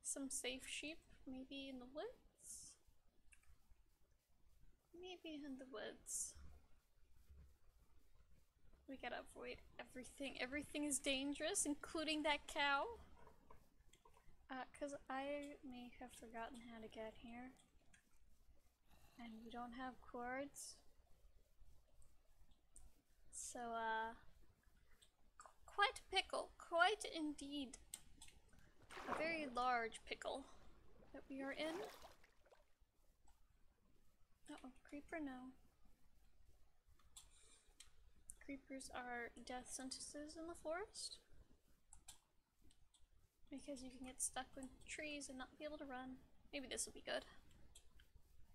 Some safe sheep? Maybe in the woods? Maybe in the woods. We gotta avoid everything. Everything is dangerous, including that cow. Cause I may have forgotten how to get here. And we don't have cords. So, quite a pickle. Quite indeed. A very large pickle that we are in. Uh-oh, creeper, no. Creepers are death sentences in the forest. Because you can get stuck with trees and not be able to run. Maybe this will be good.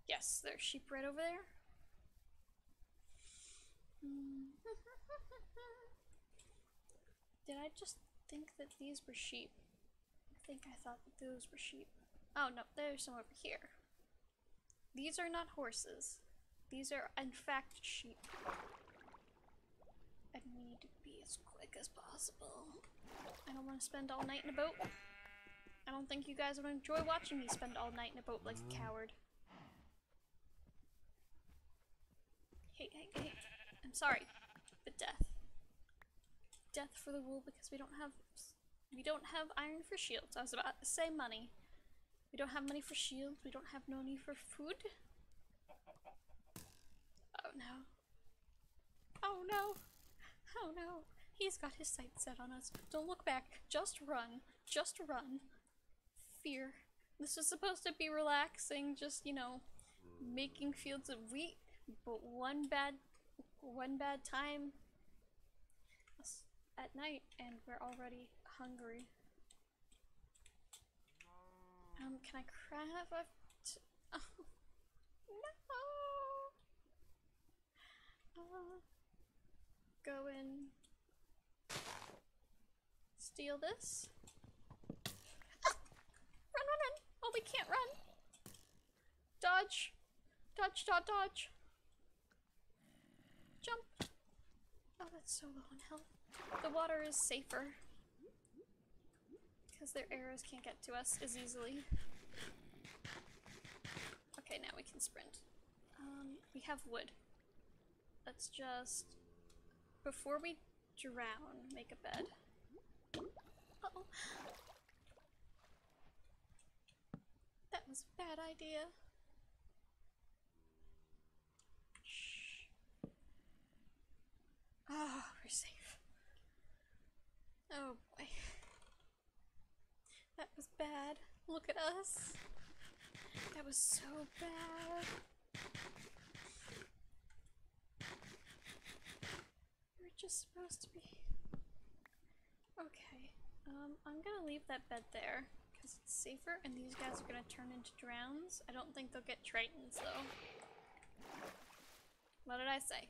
Yes, there's sheep right over there. Did I just think that these were sheep? I think I thought that those were sheep. Oh no, there's some over here. These are not horses. These are, in fact, sheep. I need to be as quick as possible. I don't want to spend all night in a boat. I don't think you guys would enjoy watching me spend all night in a boat like a coward. Hey, hey, hey. I'm sorry, but death. Death for the wool because we don't have iron for shields. I was about to say money. We don't have money for shields. We don't have no need for food. Oh no. Oh no. Oh no. He's got his sights set on us. Don't look back. Just run. Just run. Fear. This is supposed to be relaxing, just, you know, making fields of wheat. But one bad time at night and we're already hungry. Can I craft a oh, no! Go in. Steal this. Ah! Run, run, run! Oh, we can't run! Dodge! Dodge, dodge, dodge! Jump! Oh, that's so low on health. The water is safer. Because their arrows can't get to us as easily. Okay, now we can sprint. We have wood. Let's just, before we drown, make a bed. Uh-oh. That was a bad idea. Shh. Ah, we're safe. Oh boy. That was bad. Look at us. That was so bad. We were just supposed to be... Okay. I'm gonna leave that bed there, because it's safer, and these guys are gonna turn into drowns. I don't think they'll get tritons, though. What did I say?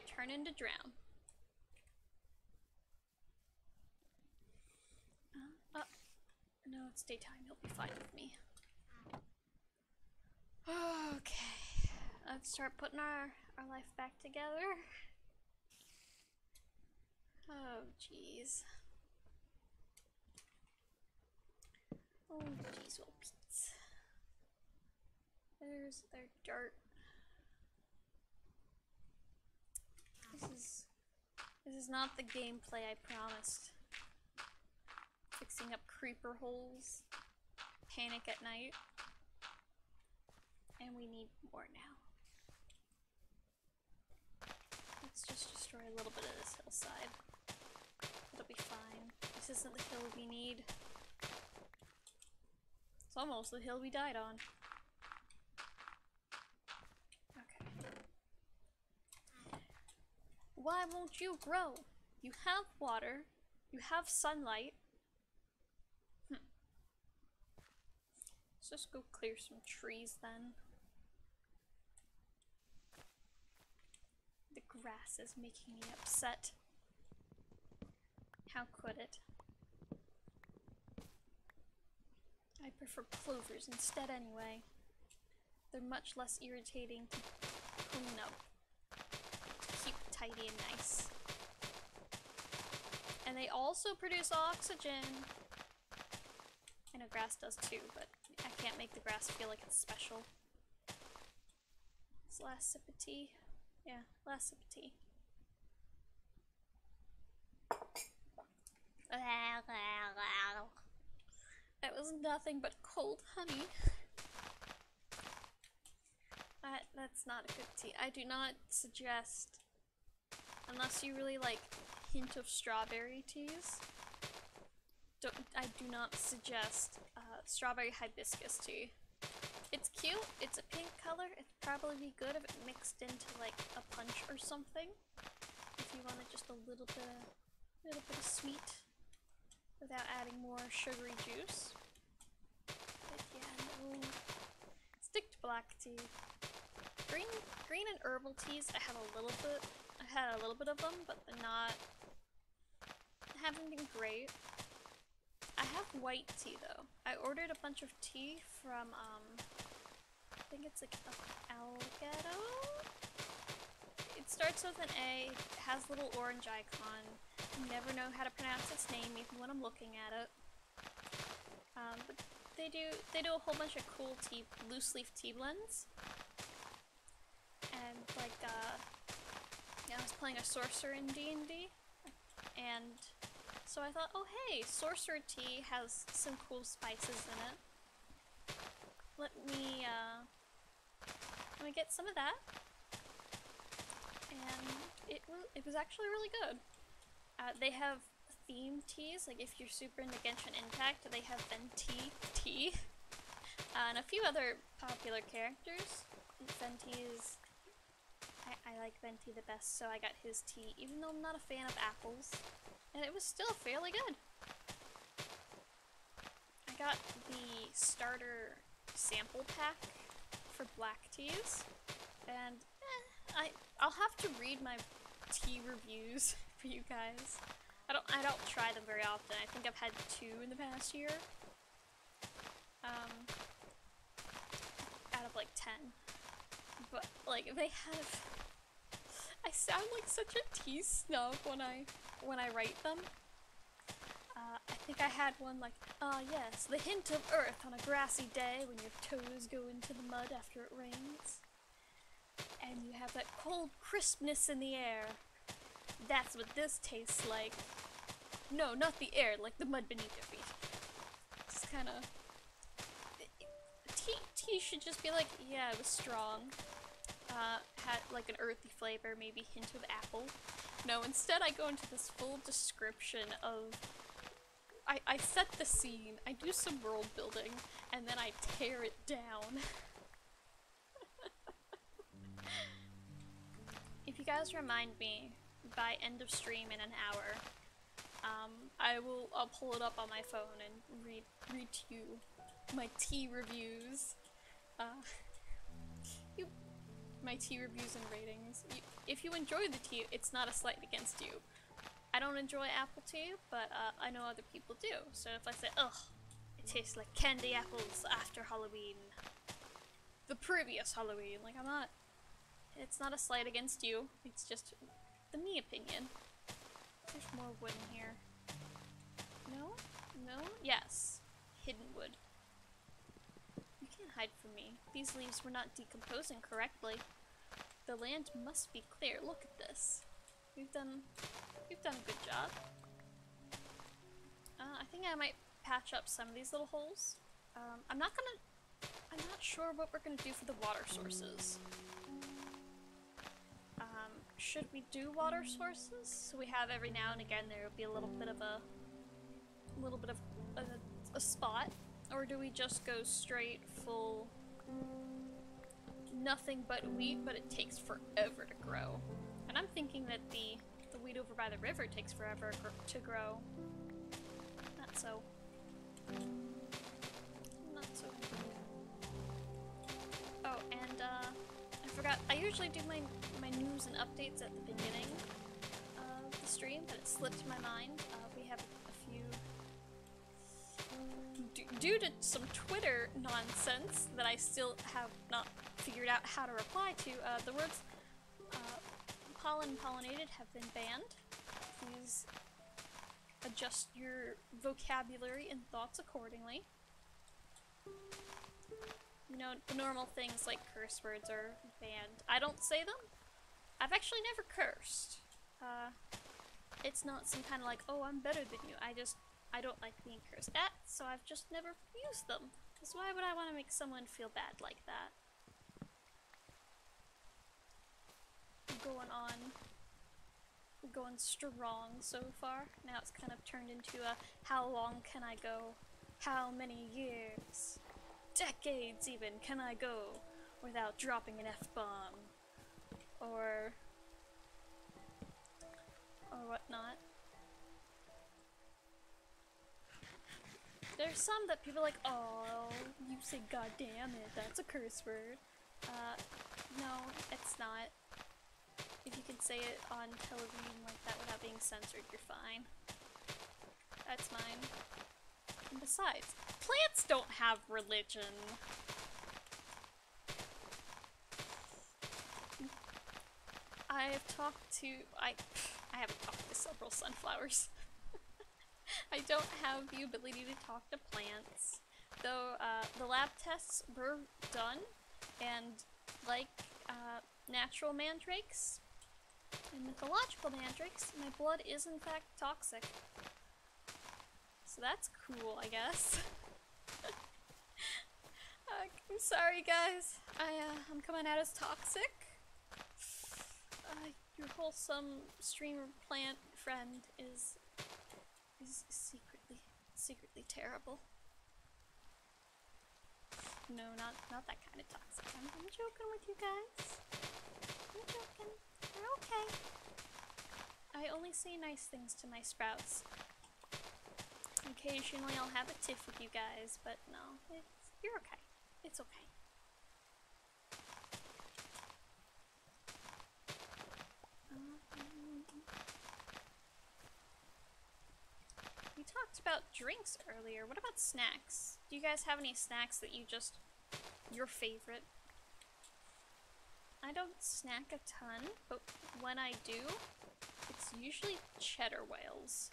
Turn into drown. No, it's daytime. He'll be fine with me. Okay. Let's start putting our life back together. Oh, jeez. Oh, jeez, well, Pete's. There's their dirt. This is not the gameplay I promised. Fixing up creeper holes. Panic at night. And we need more now. Let's just destroy a little bit of this hillside. It'll be fine. This isn't the hill we need. It's almost the hill we died on. Okay. Why won't you grow? You have water. You have sunlight. Let's just go clear some trees then. The grass is making me upset. How could it? I prefer clovers instead anyway. They're much less irritating to clean up. To keep tidy and nice. And they also produce oxygen. I know grass does too, but I can't make the grass feel like it's special. This last sip of tea. Yeah, last sip of tea. That was nothing but cold honey. That's not a good tea. I do not suggest, unless you really like hint of strawberry teas, I do not suggest strawberry hibiscus tea. It's cute, it's a pink color, it'd probably be good if it mixed into like a punch or something. If you wanted just a little bit of sweet without adding more sugary juice. But yeah, no. Stick to black tea. Green and herbal teas, I had a little bit of them, but they're not, haven't been great. I have white tea though. I ordered a bunch of tea from, I think it's like Algato? It starts with an A, it has a little orange icon. I never know how to pronounce its name even when I'm looking at it. But they do a whole bunch of cool tea, loose leaf tea blends. And like, yeah, I was playing a sorcerer in D&D, and so I thought, oh hey, sorcerer tea has some cool spices in it. Let me get some of that. And it was actually really good. They have theme teas, like if you're super into Genshin Impact, they have Venti tea. And a few other popular characters. Venti is... I like Venti the best, so I got his tea, even though I'm not a fan of apples. And it was still fairly good. I got the starter sample pack for black teas, and I'll have to read my tea reviews for you guys. I don't try them very often. I think I've had 2 in the past year. Out of like 10. But like they have, I sound like such a tea snob when I write them. I think I had one like, yes, the hint of earth on a grassy day when your toes go into the mud after it rains. And you have that cold crispness in the air. That's what this tastes like. No, not the air, like the mud beneath your feet. It's kinda... Tea should just be like, yeah, it was strong. Had like an earthy flavor, maybe hint of apple. No, instead I go into this full description of... I set the scene, I do some world building, and then I tear it down. If you guys remind me by end of stream in an hour, I'll pull it up on my phone and read to you my tea reviews. my tea reviews and ratings. If you enjoy the tea, it's not a slight against you. I don't enjoy apple tea, but I know other people do. So if I say, ugh, it tastes like candy apples after Halloween, the previous Halloween, like I'm not, it's not a slight against you, it's just the me opinion. There's more wood in here. No? No? Yes. Hidden wood. You can't hide from me. These leaves were not decomposing correctly. The land must be clear. Look at this. We've done a good job. I think I might patch up some of these little holes. I'm not sure what we're gonna do for the water sources. Should we do water sources? So we have every now and again there will be a little bit of a spot, or do we just go straight full nothing but wheat, but it takes forever to grow? And I'm thinking that the wheat over by the river takes forever to grow. Not so. Not so. Oh, and I forgot. I usually do my news and updates at the beginning of the stream, but it slipped my mind. We have a few due to some Twitter nonsense that I still have not figured out how to reply to. The words pollen pollinated have been banned. Please adjust your vocabulary and thoughts accordingly. You know, the normal things like curse words are banned. I don't say them. I've actually never cursed. It's not some kind of like, oh, I'm better than you. I don't like being cursed at, so I've just never used them. Because why would I want to make someone feel bad like that? We're going strong so far. Now it's kind of turned into a, how long can I go? How many years? Decades even can I go without dropping an F-bomb? Or whatnot. There's some that people are like, oh, you say god damn it, that's a curse word. No, it's not. If you can say it on television like that without being censored, you're fine. That's mine. And besides, plants don't have religion. I haven't talked to several sunflowers. I don't have the ability to talk to plants, though the lab tests were done, and like natural mandrakes and mythological mandrakes, my blood is in fact toxic. So that's cool, I guess. I'm sorry guys, I'm coming out as toxic. Your wholesome streamer plant friend is secretly terrible. No, not that kind of toxic. I'm joking with you guys. I'm joking. You're okay. I only say nice things to my sprouts. Occasionally I'll have a tiff with you guys, but no, you're okay. It's okay. We talked about drinks earlier. What about snacks? Do you guys have any snacks that your favorite? I don't snack a ton, but when I do, it's usually cheddar whales.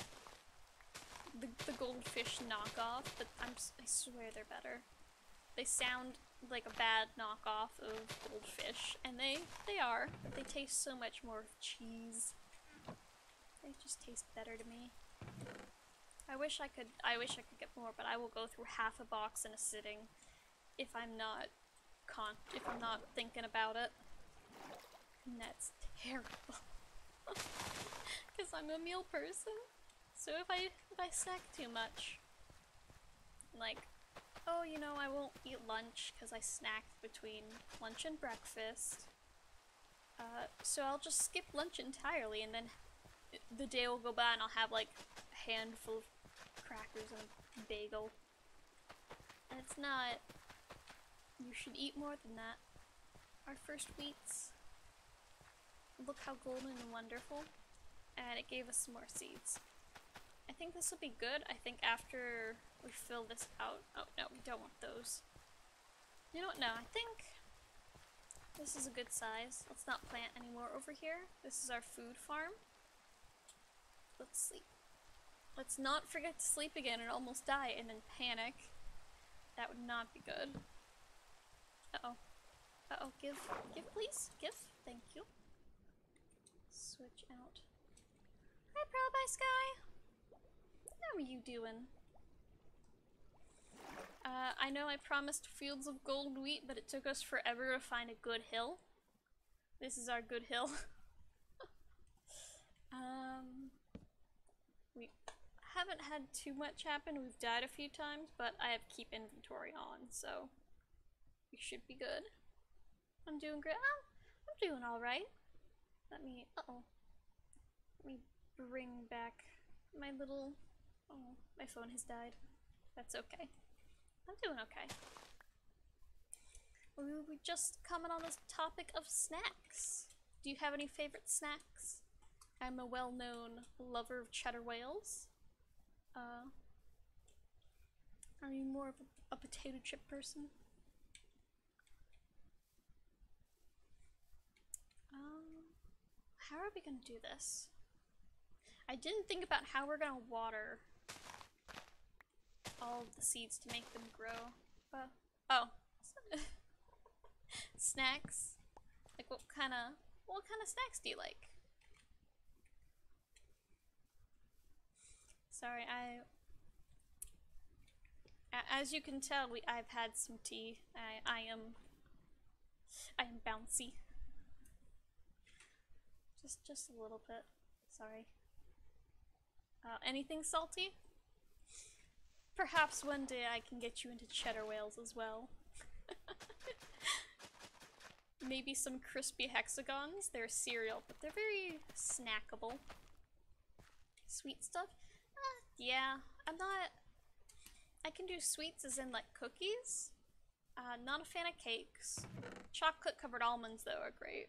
The goldfish knockoff, but I swear they're better. They sound like a bad knockoff of goldfish, and they are, but they taste so much more cheese. They just taste better to me. I wish I could get more, but I will go through half a box in a sitting if I'm not thinking about it. And that's terrible. Cause I'm a meal person. So if I snack too much, like, oh, you know, I won't eat lunch because I snacked between lunch and breakfast. So I'll just skip lunch entirely, and then the day will go by and I'll have like a handful of crackers and bagel. And it's not. You should eat more than that. our first wheats. Look how golden and wonderful. And it gave us some more seeds. I think this will be good. I think after we fill this out... Oh, no, we don't want those. You know what? No, I think this is a good size. Let's not plant anymore over here. This is our food farm. Let's sleep. Let's not forget to sleep again and almost die and then panic. That would not be good. Uh-oh. Uh-oh, give please, give. Thank you. Switch out. Hi, Pearl by Sky. How are you doing? I know I promised fields of gold wheat, but it took us forever to find a good hill. This is our good hill. We haven't had too much happen. We've died a few times, but I have keep inventory on, so we should be good. I'm doing great. Oh, I'm doing alright. Let me, uh-oh. Let me bring back my little, oh, my phone has died. That's okay. I'm doing okay. We were just coming on this topic of snacks. Do you have any favorite snacks? I'm a well-known lover of cheddar whales. Are you more of a potato chip person? How are we gonna do this? I didn't think about how we're gonna water all of the seeds to make them grow. Oh. Snacks? Like what kind of snacks do you like? Sorry, as you can tell, I've had some tea. I am bouncy. Just a little bit. Sorry. Anything salty? Perhaps one day I can get you into cheddar whales as well. Maybe some crispy hexagons. They're cereal, but they're very snackable. Sweet stuff? Yeah, I can do sweets as in like cookies. Not a fan of cakes. Chocolate covered almonds though are great.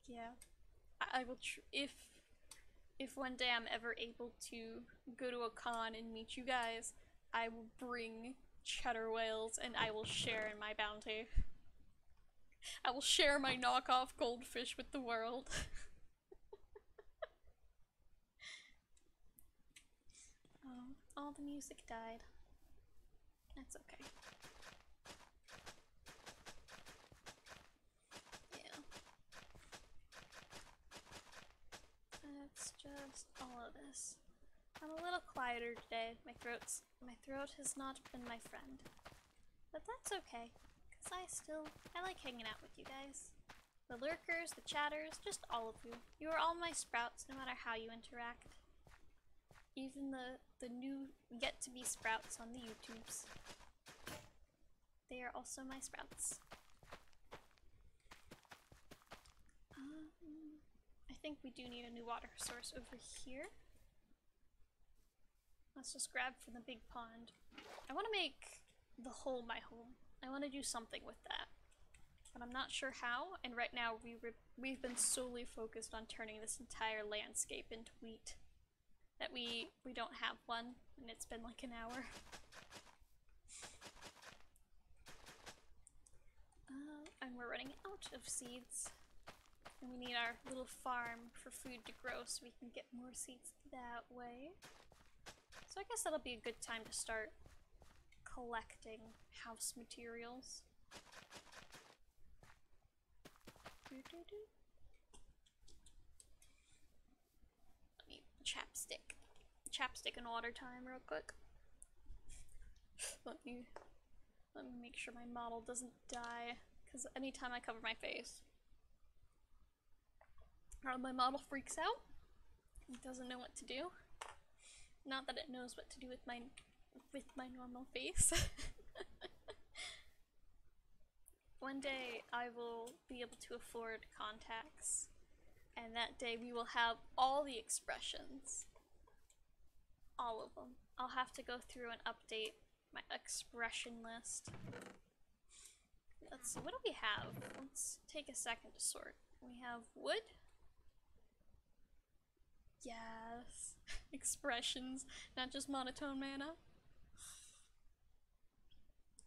Yeah, I will if one day I'm ever able to go to a con and meet you guys, I will bring cheddar whales and I will share in my bounty. I will share my knockoff goldfish with the world. All the music died. That's okay. Yeah. That's just all of this. I'm a little quieter today. My throat has not been my friend. But that's okay, because I like hanging out with you guys. The lurkers, the chatters, just all of you. You are all my sprouts, no matter how you interact. Even the new yet-to-be sprouts on the YouTubes. They are also my sprouts. I think we do need a new water source over here. Let's just grab from the big pond. I want to make the hole my home. I want to do something with that. But I'm not sure how, and right now we've been solely focused on turning this entire landscape into wheat. That we don't have one, and it's been like an hour. And we're running out of seeds. And we need our little farm for food to grow so we can get more seeds that way. So I guess that'll be a good time to start collecting house materials. Let me chapstick and water time real quick. Let me make sure my model doesn't die, because anytime I cover my face, my model freaks out. It doesn't know what to do. Not that it knows what to do with my normal face. One day I will be able to afford contacts, and that day we will have all the expressions. All of them. I'll have to go through and update my expression list. Let's see, what do we have? Let's take a second to sort. We have wood. Yes. Expressions, not just monotone mana.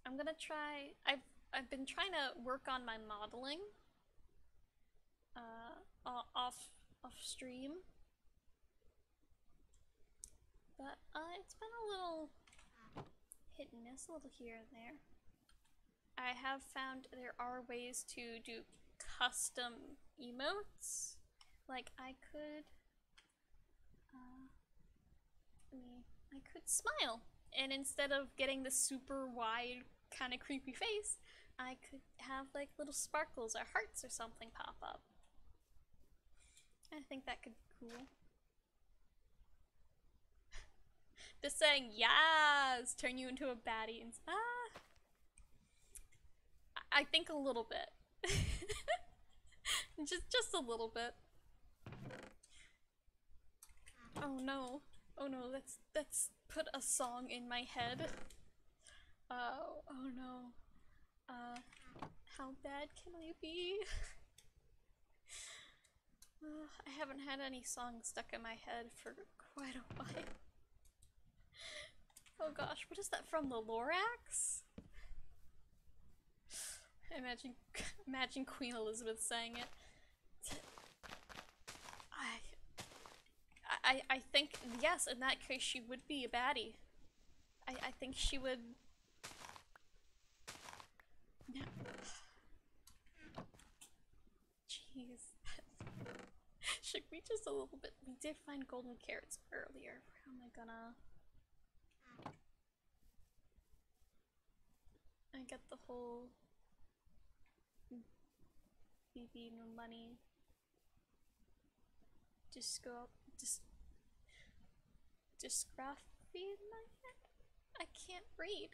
I'm gonna try. I've been trying to work on my modeling. Off stream. But it's been a little hit and miss, a little here and there. I have found there are ways to do custom emotes. Like I could I could smile, and instead of getting the super wide kind of creepy face, I could have like little sparkles or hearts or something pop up. I think that could be cool. Just saying yes turn you into a baddie and I think a little bit. just a little bit. Oh no. Oh no, that's put a song in my head. Oh no. How bad can I be? I haven't had any songs stuck in my head for quite a while. Oh gosh, what is that from? The Lorax? Imagine Queen Elizabeth saying it. I think, yes, in that case she would be a baddie. I think she would... No. Jeez. Shook me just a little bit. We did find golden carrots earlier. How am I gonna... I get the whole... BB no money. Dysgraphy in my head? I can't read.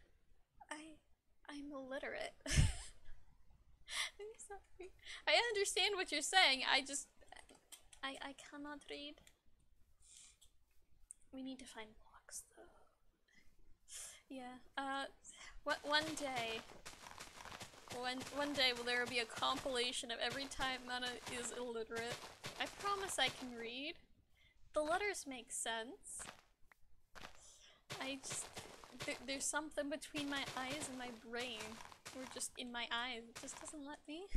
I'm illiterate. I'm sorry. I understand what you're saying, I cannot read. We need to find blocks though. Yeah, one day will there be a compilation of every time Mana is illiterate. I promise I can read. The letters make sense. There's something between my eyes and my brain. Or just in my eyes. It just doesn't let me.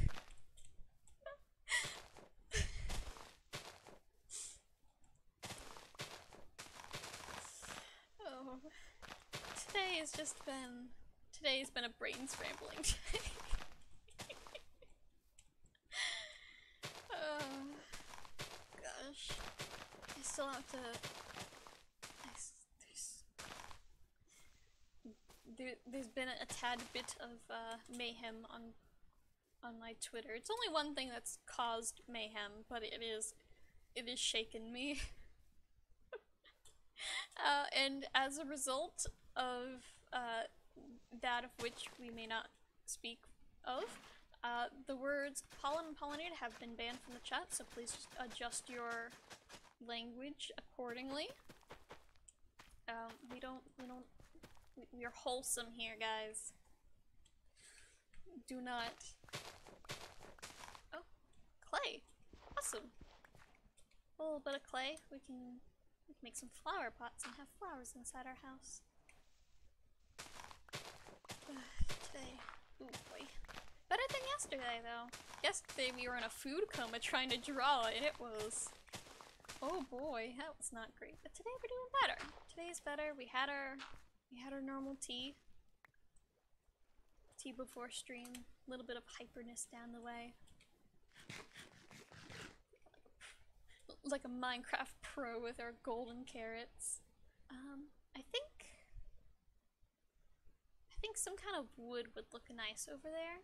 Oh. Today's been a brain scrambling day. Oh. Gosh. I still have to... There's been a tad bit of mayhem on my Twitter. It's only one thing that's caused mayhem, but it is shaken me. And as a result of that of which we may not speak of, the words pollen and pollinated have been banned from the chat, so please just adjust your language accordingly. We're wholesome here, guys. Do not... Oh, clay. Awesome. A little bit of clay. We can make some flower pots and have flowers inside our house. Today. Ooh boy. Better than yesterday, though. Yesterday we were in a food coma trying to draw, and it was... Oh boy, that was not great. But today we're doing better. Today's better. We had our normal tea. Tea before stream. A little bit of hyperness down the way. Like a Minecraft pro with our golden carrots. I think some kind of wood would look nice over there.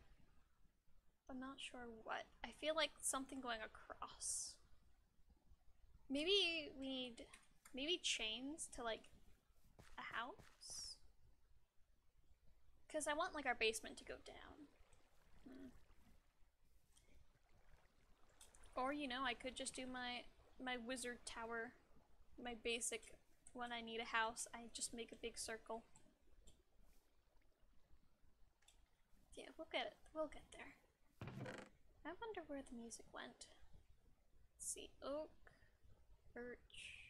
I'm not sure what. I feel like something going across. Maybe we need chains to like a house? Because I want like our basement to go down. Or you know, I could just do my wizard tower, my basic when I need a house, I just make a big circle. Yeah, we'll get it. We'll get there. I wonder where the music went. Let's see. Oak, birch.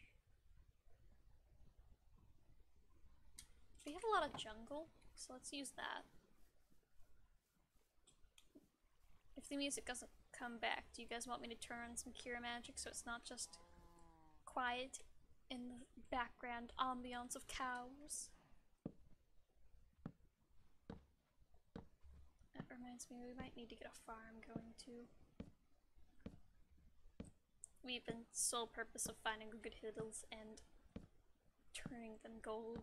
We have a lot of jungle, so let's use that. If the music doesn't come back, do you guys want me to turn on some Kira magic so it's not just quiet in the background ambiance of cows? That reminds me, we might need to get a farm going too. We've been sole purpose of finding good hills and turning them gold.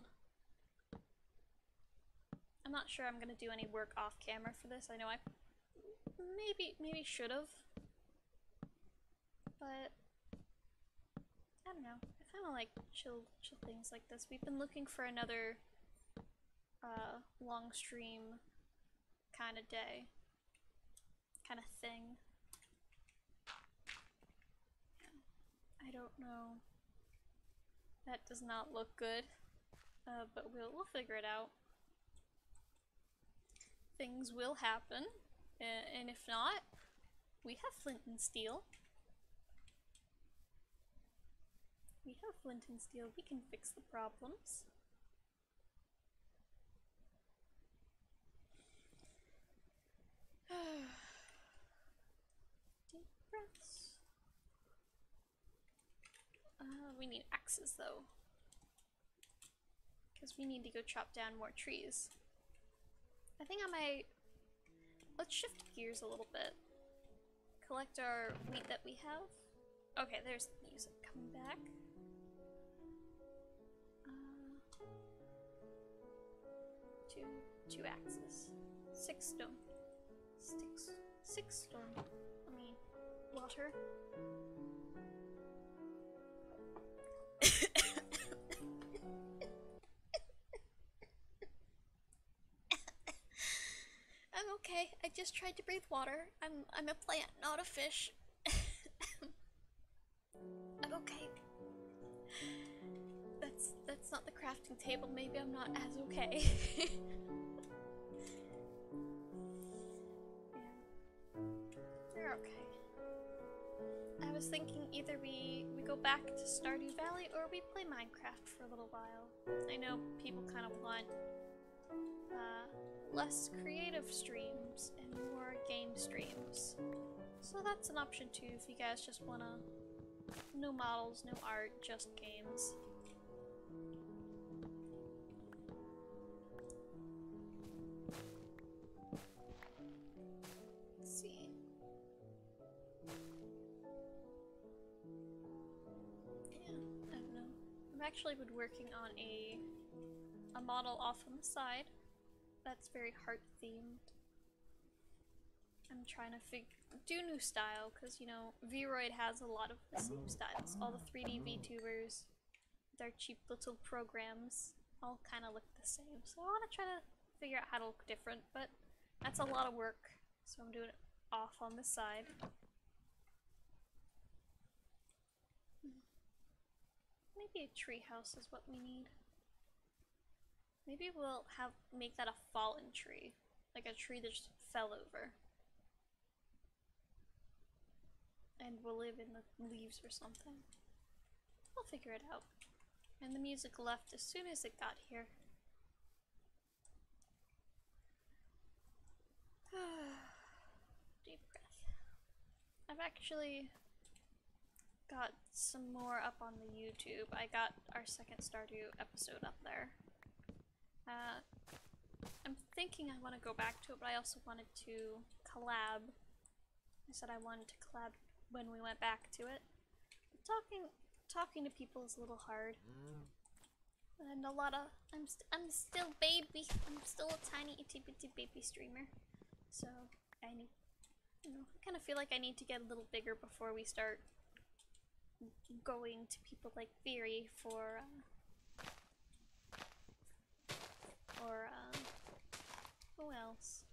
I'm not sure I'm gonna do any work off camera for this. I know I maybe should have, but I don't know. I kind of like chill things like this. We've been looking for another long stream kind of day, kind of thing. Yeah. I don't know. That does not look good, but we'll figure it out. Things will happen, and if not, we have flint and steel. We have flint and steel. We can fix the problems. Deep breaths. We need axes though, because we need to go chop down more trees. I think I might... Let's shift gears a little bit. Collect our wheat that we have. Okay, there's the music coming back. Two axes. 6 stone. Sticks. 6 stone. I mean, water. I'm okay. I just tried to breathe water. I'm a plant, not a fish. I'm okay. That's not the crafting table. Maybe I'm not as okay. Yeah. You're okay. I was thinking either we go back to Stardew Valley or we play Minecraft for a little while. I know people kind of want less creative streams and more game streams. So that's an option too if you guys just wanna... No models, no art, just games. Let's see. Yeah, I don't know. I've actually been working on a model off on the side that's very heart themed. I'm trying to do new style because, you know, Vroid has a lot of the same styles. All the 3D VTubers, their cheap little programs, all kind of look the same. So I want to try to figure out how to look different, but that's a lot of work. So I'm doing it off on the side. Maybe a treehouse is what we need. Maybe we'll make that a fallen tree, like a tree that just fell over. And we'll live in the leaves or something. We'll figure it out. And the music left as soon as it got here. Deep breath. I've actually got some more up on the YouTube. I got our second Stardew episode up there. I'm thinking I want to go back to it, but I also wanted to collab. I said I wanted to collab when we went back to it. But talking to people is a little hard. And a lot of... I'm still baby. I'm still a tiny itty bitty baby streamer. So I need... You know, I kind of feel like I need to get a little bigger before we start going to people like Theory for who else?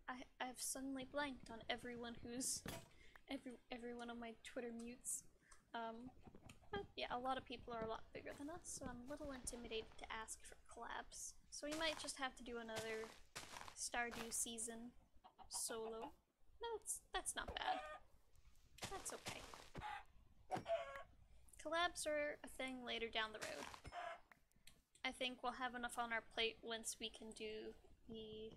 I've suddenly blanked on everyone who's every one of my Twitter mutes. But yeah, a lot of people are a lot bigger than us, so I'm a little intimidated to ask for collabs. So we might just have to do another Stardew season solo. That's not bad. That's okay. Collabs are a thing later down the road. I think we'll have enough on our plate once we can do the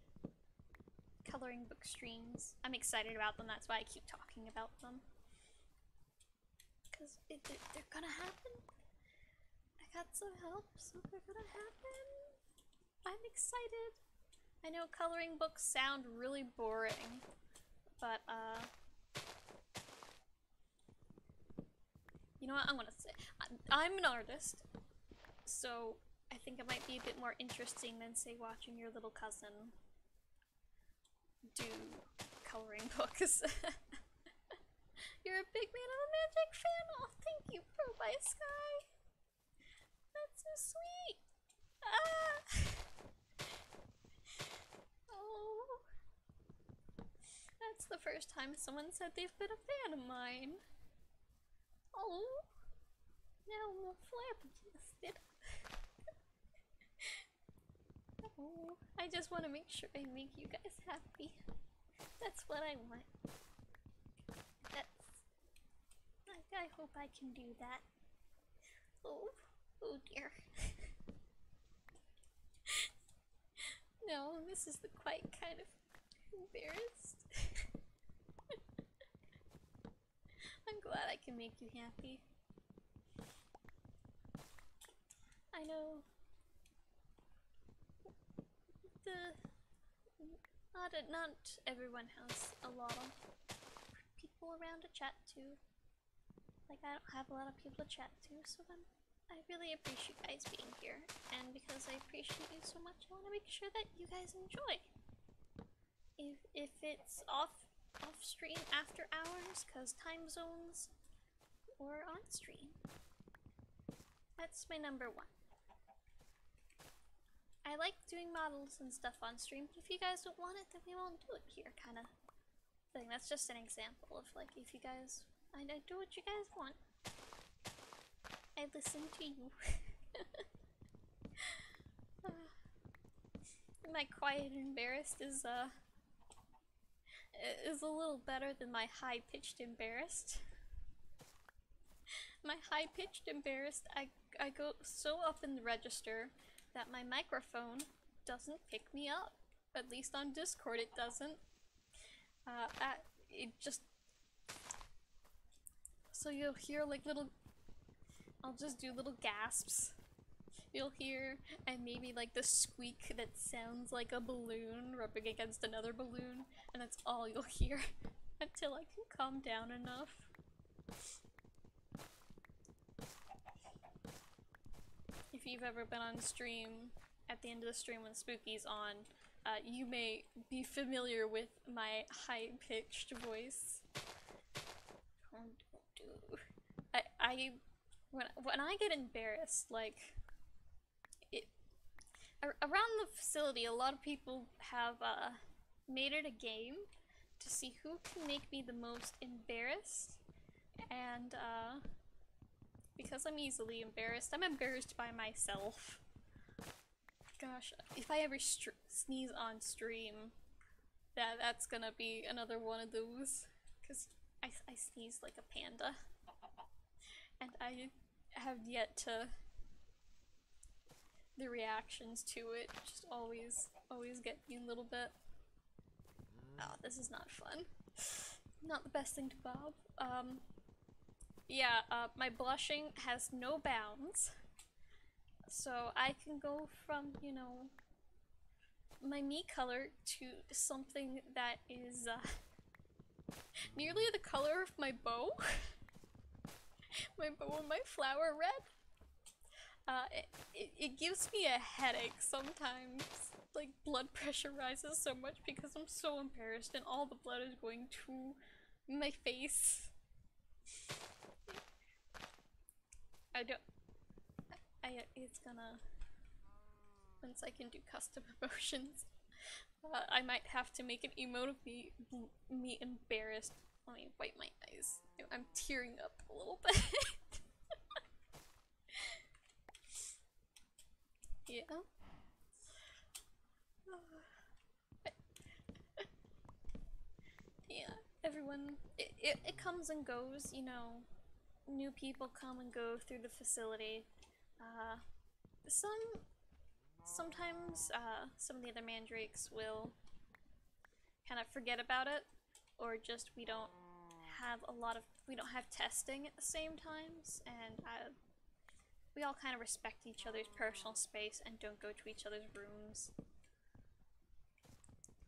coloring book streams. I'm excited about them, that's why I keep talking about them. Because they're gonna happen. I got some help, so they're gonna happen. I'm excited. I know coloring books sound really boring, but you know what, I'm gonna say, I'm an artist, so I think it might be a bit more interesting than, say, watching your little cousin do coloring books. You're a big Man of the Magic fan? Oh, thank you, Pro by Sky. That's so sweet. Ah. Oh. That's the first time someone said they've been a fan of mine. Oh. Now I'm all flabbergasted. Oh, I just want to make sure I make you guys happy. That's what I want. I hope I can do that. Oh dear. No, this is the quite kind of embarrassed. I'm glad I can make you happy. I know not everyone has a lot of people around to chat to. Like, I don't have a lot of people to chat to, so I really appreciate you guys being here. And because I appreciate you so much, I want to make sure that you guys enjoy. If it's off stream after hours, cause time zones, or on stream. That's my number one. I like doing models and stuff on stream, but if you guys don't want it, then we won't do it here, kind of thing. That's just an example of, like, if you guys, I do what you guys want. I listen to you. My quiet embarrassed is a little better than my high-pitched embarrassed. My high-pitched embarrassed, I go so up in the register that my microphone doesn't pick me up. At least on Discord it doesn't. It just... So you'll hear like little... I'll just do little gasps. You'll hear, and maybe like the squeak that sounds like a balloon rubbing against another balloon, and that's all you'll hear until I can calm down enough. If you've ever been on stream, at the end of the stream when Spooky's on, you may be familiar with my high-pitched voice. When I get embarrassed, like, around the facility, a lot of people have made it a game to see who can make me the most embarrassed, and because I'm easily embarrassed, I'm embarrassed by myself. Gosh, if I ever sneeze on stream, that's gonna be another one of those, because I sneeze like a panda, and I have yet to... The reactions to it just always get me a little bit. Oh, this is not fun. Not the best thing to bob. Yeah, my blushing has no bounds. So I can go from, you know, my me color to something that is nearly the color of my bow. My bow and my flower red. It gives me a headache sometimes. Like, blood pressure rises so much because I'm so embarrassed and all the blood is going to my face. It's gonna... Once I can do custom emotions, I might have to make an emote of me embarrassed. Let me wipe my eyes. I'm tearing up a little bit. Yeah. when it comes and goes, you know, new people come and go through the facility. Uh, sometimes some of the other mandrakes will kind of forget about it, or just we don't have testing at the same times, and we all kind of respect each other's personal space and don't go to each other's rooms.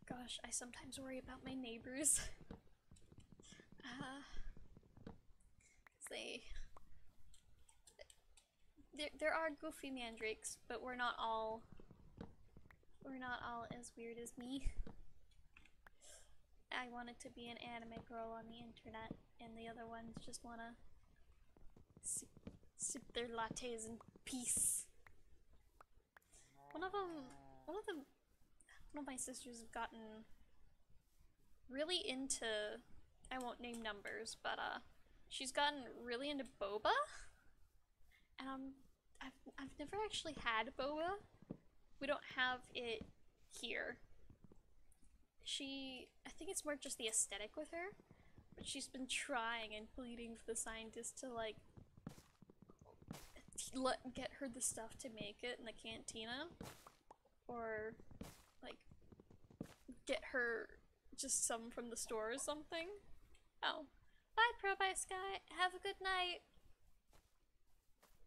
Gosh, I sometimes worry about my neighbors. There are goofy mandrakes, but we're not all as weird as me. I wanted to be an anime girl on the internet, and the other ones just wanna sip their lattes in peace. One of my sisters have gotten really into, I won't name numbers, but she's gotten really into boba, and I've never actually had boba. We don't have it here. I think it's more just the aesthetic with her, but she's been trying and pleading for the scientists to like get her the stuff to make it in the cantina, or like get her just some from the store or something. Oh, bye Pro, bye Sky, have a good night.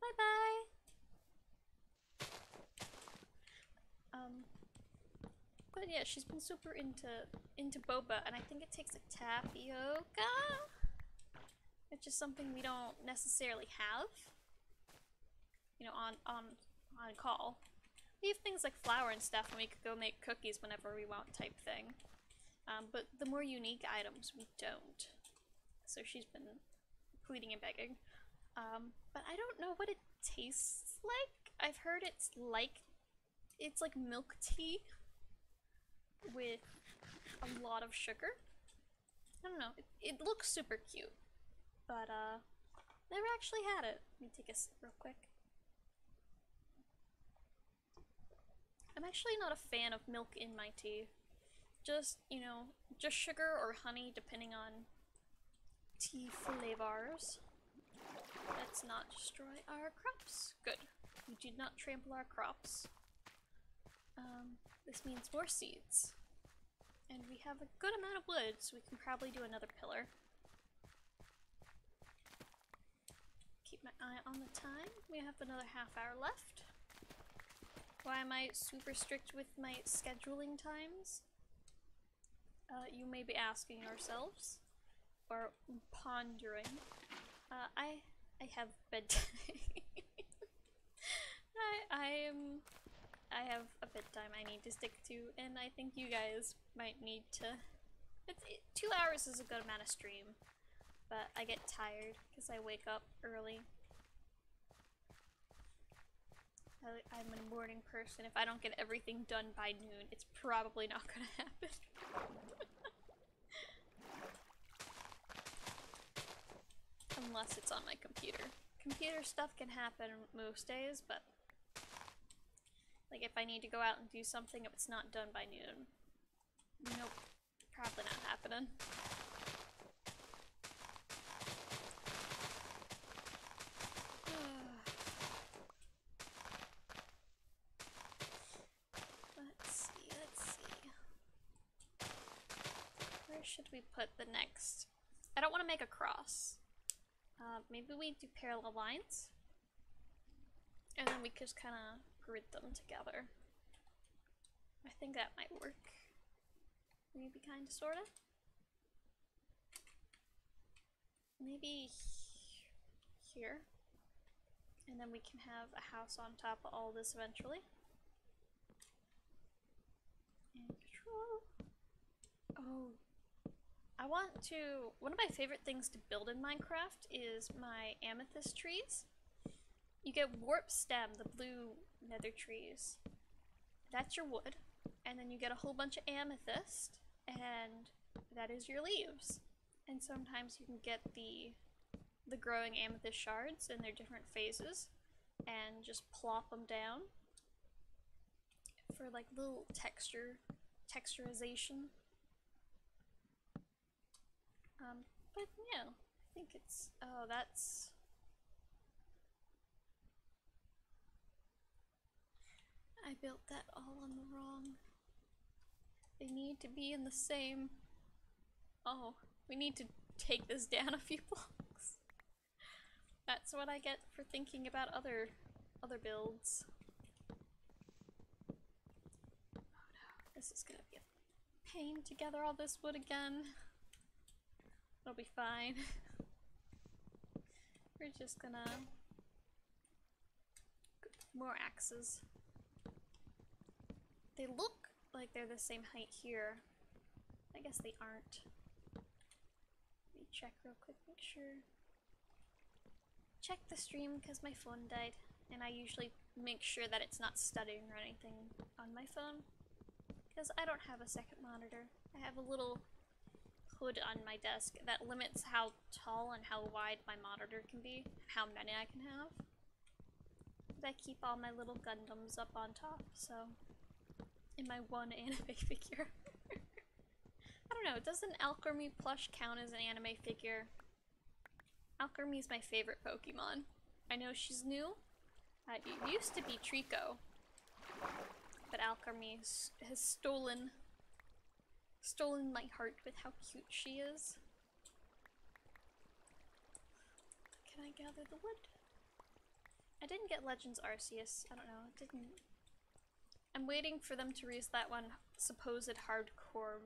Bye bye. But yeah, she's been super into boba, and I think it takes like tapioca, which is something we don't necessarily have, you know, on call. We have things like flour and stuff, and we could go make cookies whenever we want, type thing. But the more unique items we don't. So she's been pleading and begging. But I don't know what it tastes like. I've heard it's like milk tea with a lot of sugar. I don't know. It looks super cute, but never actually had it. Let me take a sip real quick. I'm actually not a fan of milk in my tea. Just, you know, just sugar or honey, depending on tea flavors. Let's not destroy our crops. Good. We did not trample our crops. This means more seeds. And we have a good amount of wood, so we can probably do another pillar. Keep my eye on the time. We have another half hour left. Why am I super strict with my scheduling times? You may be asking yourselves, or pondering. I have bedtime. I have a bedtime I need to stick to, and I think you guys might need to. 2 hours is a good amount of stream, but I get tired because I wake up early. I'm a morning person. If I don't get everything done by noon, it's probably not gonna happen. Unless it's on my computer. Computer stuff can happen most days, but like if I need to go out and do something, if it's not done by noon, nope, probably not happening. Let's see. Where should we put the next? I don't want to make a cross. Maybe we do parallel lines, and then we just kind of grid them together. I think that might work. Maybe kind of, sort of. Maybe here, and then we can have a house on top of all this eventually. And control. Oh. One of my favorite things to build in Minecraft is my amethyst trees. You get warp stem, the blue nether trees. That's your wood. And then you get a whole bunch of amethyst, and that is your leaves. And sometimes you can get the growing amethyst shards in their different phases, and just plop them down for like little texturization. But yeah, I think it's, oh, that's, I built that all on the wrong. They need to be in the same, oh, we need to take this down a few blocks. That's what I get for thinking about other builds. Oh no, this is gonna be a pain to gather all this wood again. It'll be fine. We're just gonna... more axes. They look like they're the same height here. I guess they aren't. Let me check real quick, make sure. Check the stream because my phone died, and I usually make sure that it's not stuttering or anything on my phone because I don't have a second monitor. I have a little hood on my desk that limits how tall and how wide my monitor can be, how many I can have. But I keep all my little Gundams up on top, so in my one anime figure. I don't know, doesn't Alchemy plush count as an anime figure? Alchemy is my favorite Pokemon. I know she's new. It used to be Trico, but Alchemy has stolen my heart with how cute she is. Can I gather the wood? I didn't get Legends Arceus. I don't know. It didn't. I'm waiting for them to release that one supposed hardcore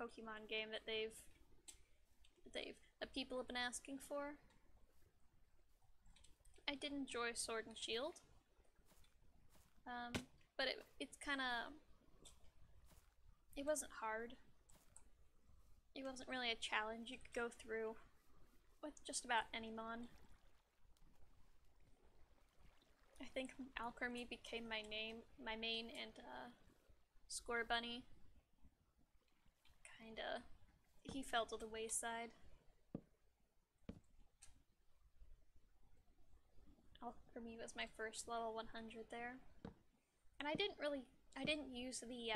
Pokemon game that that people have been asking for. I did enjoy Sword and Shield, but it's kind of, it wasn't hard. It wasn't really a challenge you could go through with just about any mon. I think Alchemy became my main, and Scorbunny kinda, he fell to the wayside. Alchemy was my first level 100 there. And I didn't use the,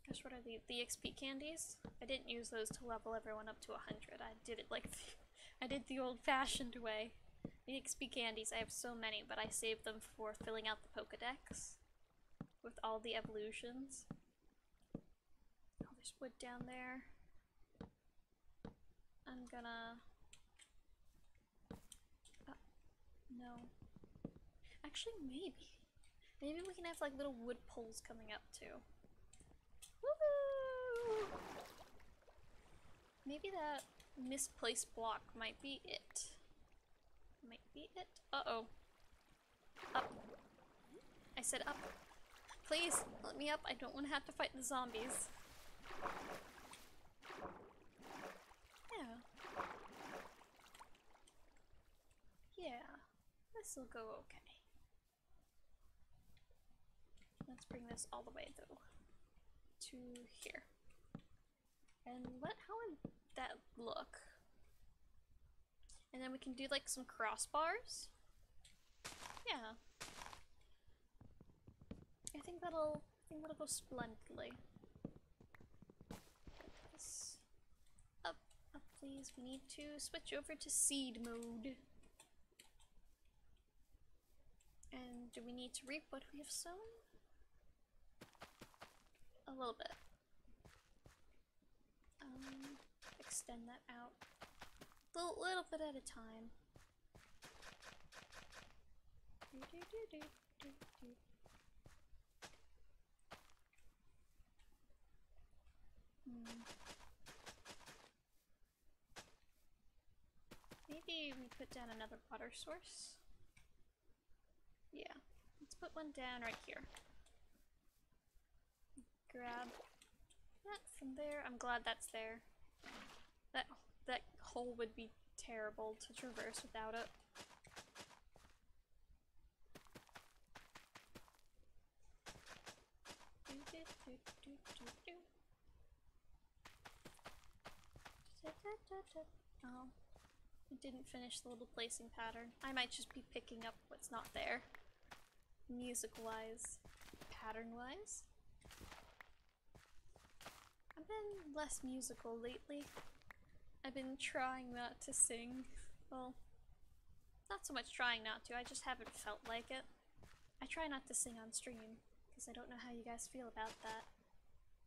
gosh, what are the XP candies? I didn't use those to level everyone up to 100. I did it like, I did the old-fashioned way. The XP candies, I have so many, but I saved them for filling out the Pokedex with all the evolutions. Oh, there's wood down there. I'm gonna... no. Actually, maybe. Maybe we can have like little wood poles coming up too. Woohoo! Maybe that misplaced block might be it. Might be it. Uh-oh. Up. I said up. Please, let me up. I don't want to have to fight the zombies. Yeah. Yeah. This'll go okay. Let's bring this all the way though to here. And how would that look? And then we can do like some crossbars. Yeah. I think that'll go splendidly. Put this up, please. We need to switch over to seed mode. And do we need to reap what we have sown? A little bit. Extend that out. Little bit at a time. Maybe we put down another water source. Yeah, let's put one down right here. Grab that from there. I'm glad that's there. That hole would be terrible to traverse without it. Oh, I didn't finish the little placing pattern. I might just be picking up what's not there. Music-wise. Pattern-wise. I've been less musical lately. I've been trying not to sing. Well, not so much trying not to, I just haven't felt like it. I try not to sing on stream, because I don't know how you guys feel about that.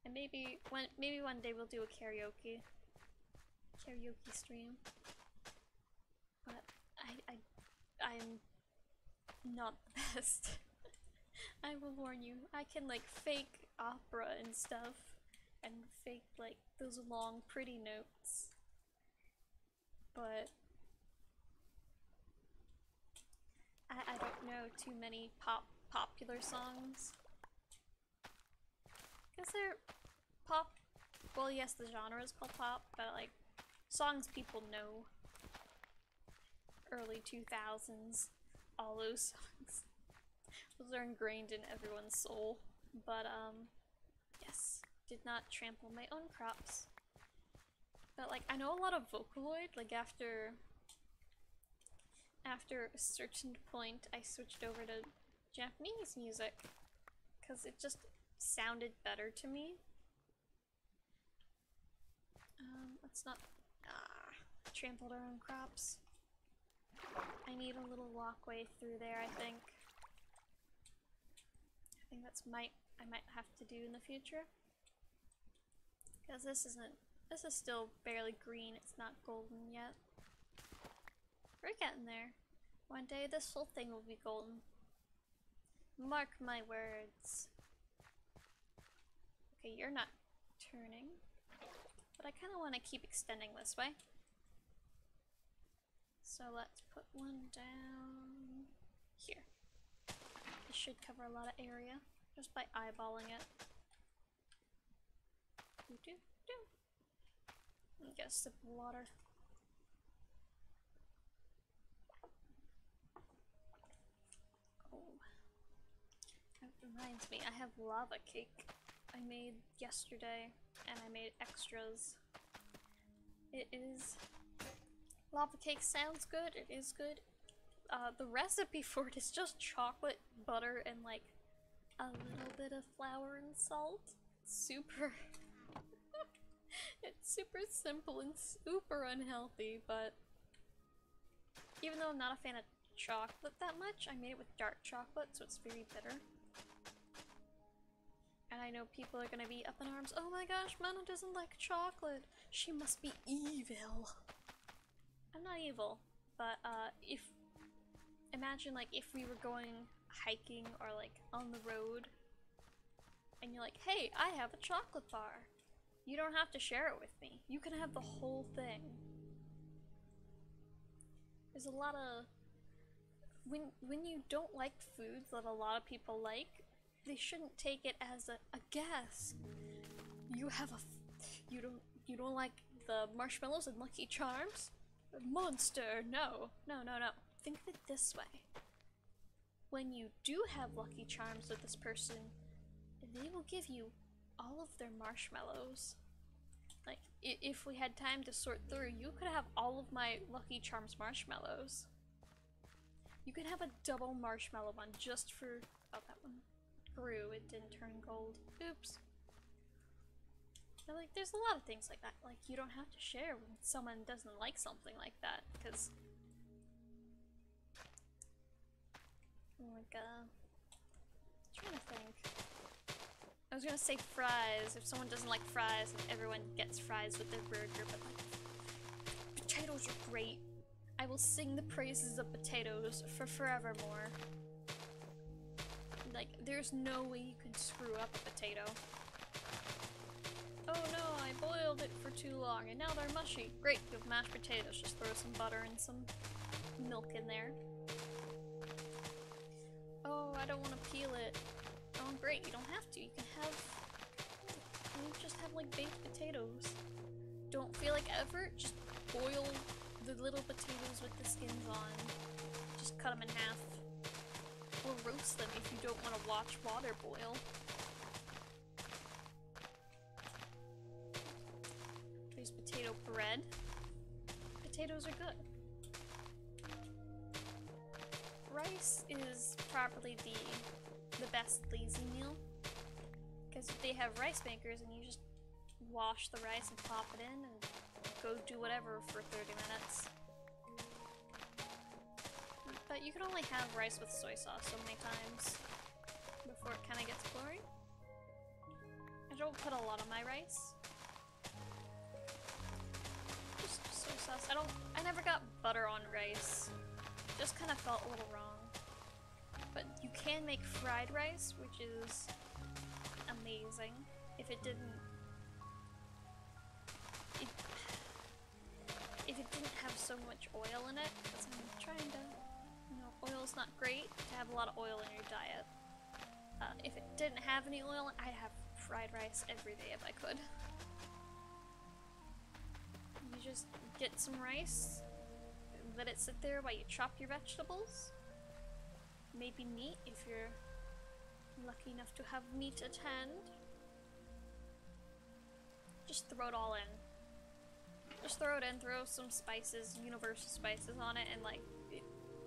And maybe one day we'll do a karaoke stream. But I'm not the best. I will warn you. I can like fake opera and stuff, and fake like those long pretty notes. But I don't know too many popular songs. Because they're pop. Well, yes, the genre is called pop, but like songs people know. Early 2000s, all those songs. Those are ingrained in everyone's soul. But yes, did not trample my own crops. But like I know a lot of Vocaloid. Like after a certain point, I switched over to Japanese music because it just sounded better to me. Let's not trample our own crops. I need a little walkway through there, I think. I think that's I might have to do in the future. Because this is still barely green, it's not golden yet. We're getting there. One day this whole thing will be golden. Mark my words. Okay, you're not turning. But I kind of want to keep extending this way. So let's put one down here. This should cover a lot of area just by eyeballing it. Get a sip of water. Oh, that reminds me, I have lava cake I made yesterday, and I made extras. It is... Lava cake sounds good, it is good. The recipe for it is just chocolate, butter, and like a little bit of flour and salt. It's super... it's super simple and super unhealthy, but even though I'm not a fan of chocolate that much, I made it with dark chocolate, so it's very bitter. And I know people are gonna be up in arms, oh my gosh, Mana doesn't like chocolate! She must be evil! I'm not evil, but imagine like if we were going hiking or like on the road, and you're like, hey, I have a chocolate bar! You don't have to share it with me. You can have the whole thing. There's a lot of... When you don't like foods that a lot of people like, they shouldn't take it as a guess. You have you don't like the marshmallows and Lucky Charms? Monster! No. No. Think of it this way. When you do have Lucky Charms with this person, they will give you all of their marshmallows. Like, if we had time to sort through, you could have all of my Lucky Charms marshmallows. You could have a double marshmallow one just for... Oh, that one grew, it didn't turn gold. Oops. But like, there's a lot of things like that. Like, you don't have to share when someone doesn't like something like that, because... Like, I'm trying to think. I was gonna say fries. If someone doesn't like fries, and everyone gets fries with their burger, but like, potatoes are great. I will sing the praises of potatoes for forevermore. Like, there's no way you can screw up a potato. Oh no, I boiled it for too long, and now they're mushy. Great, you have mashed potatoes. Just throw some butter and some milk in there. Oh, I don't want to peel it. Oh, great, you don't have to. You can just have like baked potatoes. Don't feel like effort, just boil the little potatoes with the skins on. Just cut them in half. Or roast them if you don't want to watch water boil. There's potato bread. Potatoes are good. Rice is probably the best lazy meal. Because if they have rice makers and you just wash the rice and pop it in and go do whatever for 30 minutes. But you can only have rice with soy sauce so many times before it kind of gets boring. I don't put a lot on my rice. Just soy sauce. I never got butter on rice. Just kind of felt a little wrong. But you can make fried rice, which is amazing. If it didn't have so much oil in it, because I'm trying to, you know, oil's not great to have a lot of oil in your diet. If it didn't have any oil, I'd have fried rice every day if I could. You just get some rice, let it sit there while you chop your vegetables. Maybe meat if you're lucky enough to have meat at hand. Just throw it all in. Just throw it in, throw some spices, universal spices on it, and like,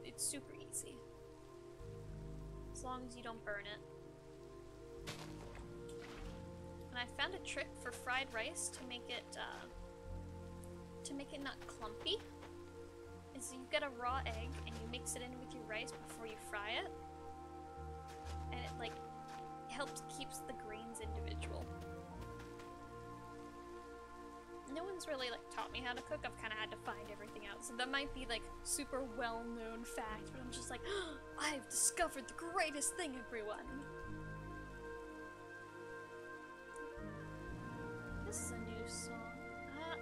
it's super easy. As long as you don't burn it. And I found a trick for fried rice to make it not clumpy. Is you get a raw egg and you mix it in with your rice before you fry it. And it like keeps the grains individual. No one's really like taught me how to cook. I've kind of had to find everything out. So that might be like super well-known fact, but I'm just like, oh, I've discovered the greatest thing, everyone. This is a new song.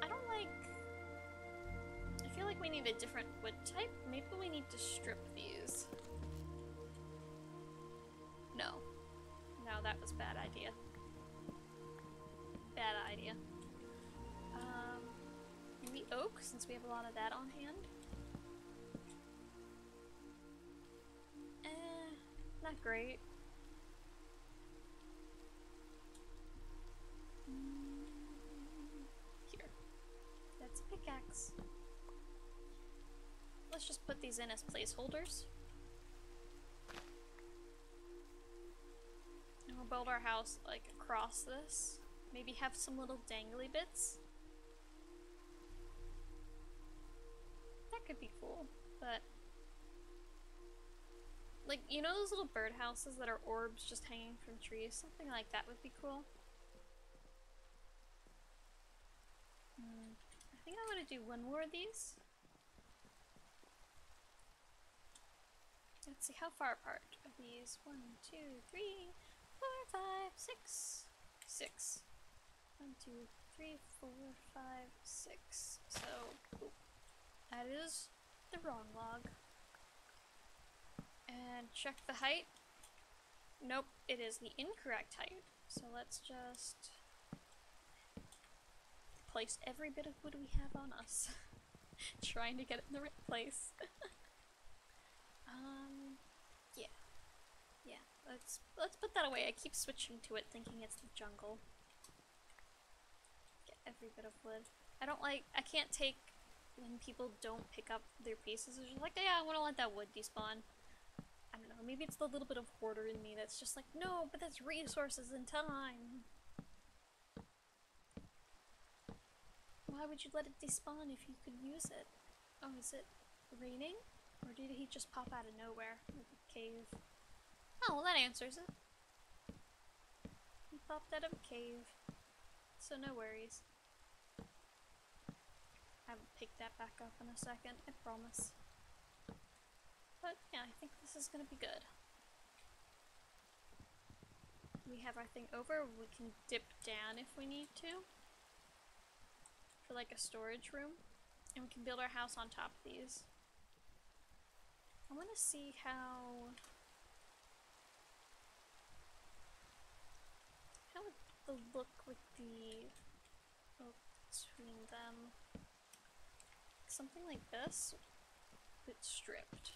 I don't like... I feel like we need a different wood type. Maybe we need to strip these. No. No, that was a bad idea. Bad idea. Maybe oak, since we have a lot of that on hand. Not great. Here. That's a pickaxe. Let's just put these in as placeholders. And we'll build our house like across this. Maybe have some little dangly bits. That could be cool, but like, you know those little birdhouses that are orbs just hanging from trees? Something like that would be cool. I think I want to do one more of these. Let's see, how far apart are these? 1, 2, 3, 4, 5, 6. 6. 1, 2, 3, 4, 5, 6. So, ooh, that is the wrong log. And check the height. Nope, it is the incorrect height. So let's just place every bit of wood we have on us. Trying to get it in the right place. Yeah. Yeah, let's put that away. I keep switching to it thinking it's the jungle. Get every bit of wood. I can't take when people don't pick up their pieces. It's just like, yeah, I want to let that wood despawn. I don't know, maybe it's the little bit of hoarder in me that's just like, no, but that's resources and time. Why would you let it despawn if you could use it? Oh, is it raining? Or did he just pop out of nowhere? Like a cave. Oh, well that answers it. He popped out of a cave. So no worries. I will pick that back up in a second, I promise. But yeah, I think this is gonna be good. We have our thing over. We can dip down if we need to. For like a storage room. And we can build our house on top of these. I want to see how would the look with the oak between them. Something like this, but stripped.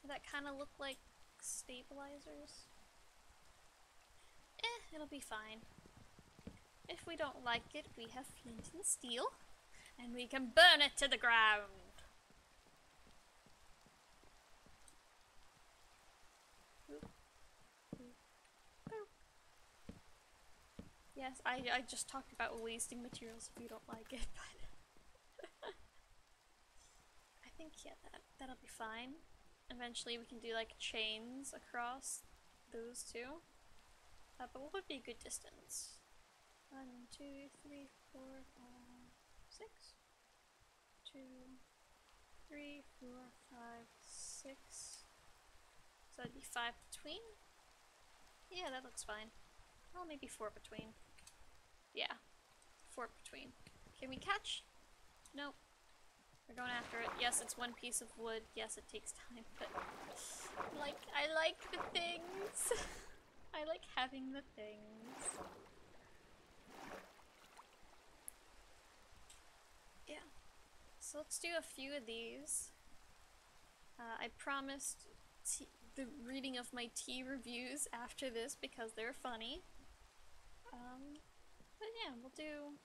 Would that kind of look like stabilizers? It'll be fine. If we don't like it, we have flint and steel, and we can burn it to the ground. Boop. Boop. Boop. Yes, I just talked about wasting materials if you don't like it, but I think, yeah, that'll be fine. Eventually we can do like chains across those two. But what would be a good distance? 1, 2, 3, 4, 5, 6. 2, 3, 4, 5, 6. So that'd be 5 between? Yeah, that looks fine. Well, maybe 4 between. Yeah, 4 between. Can we catch? Nope. We're going after it. Yes, it's one piece of wood. Yes, it takes time, but I like the things. I like having the things. Yeah. So let's do a few of these. I promised the reading of my tea reviews after this because they're funny. But yeah, we'll do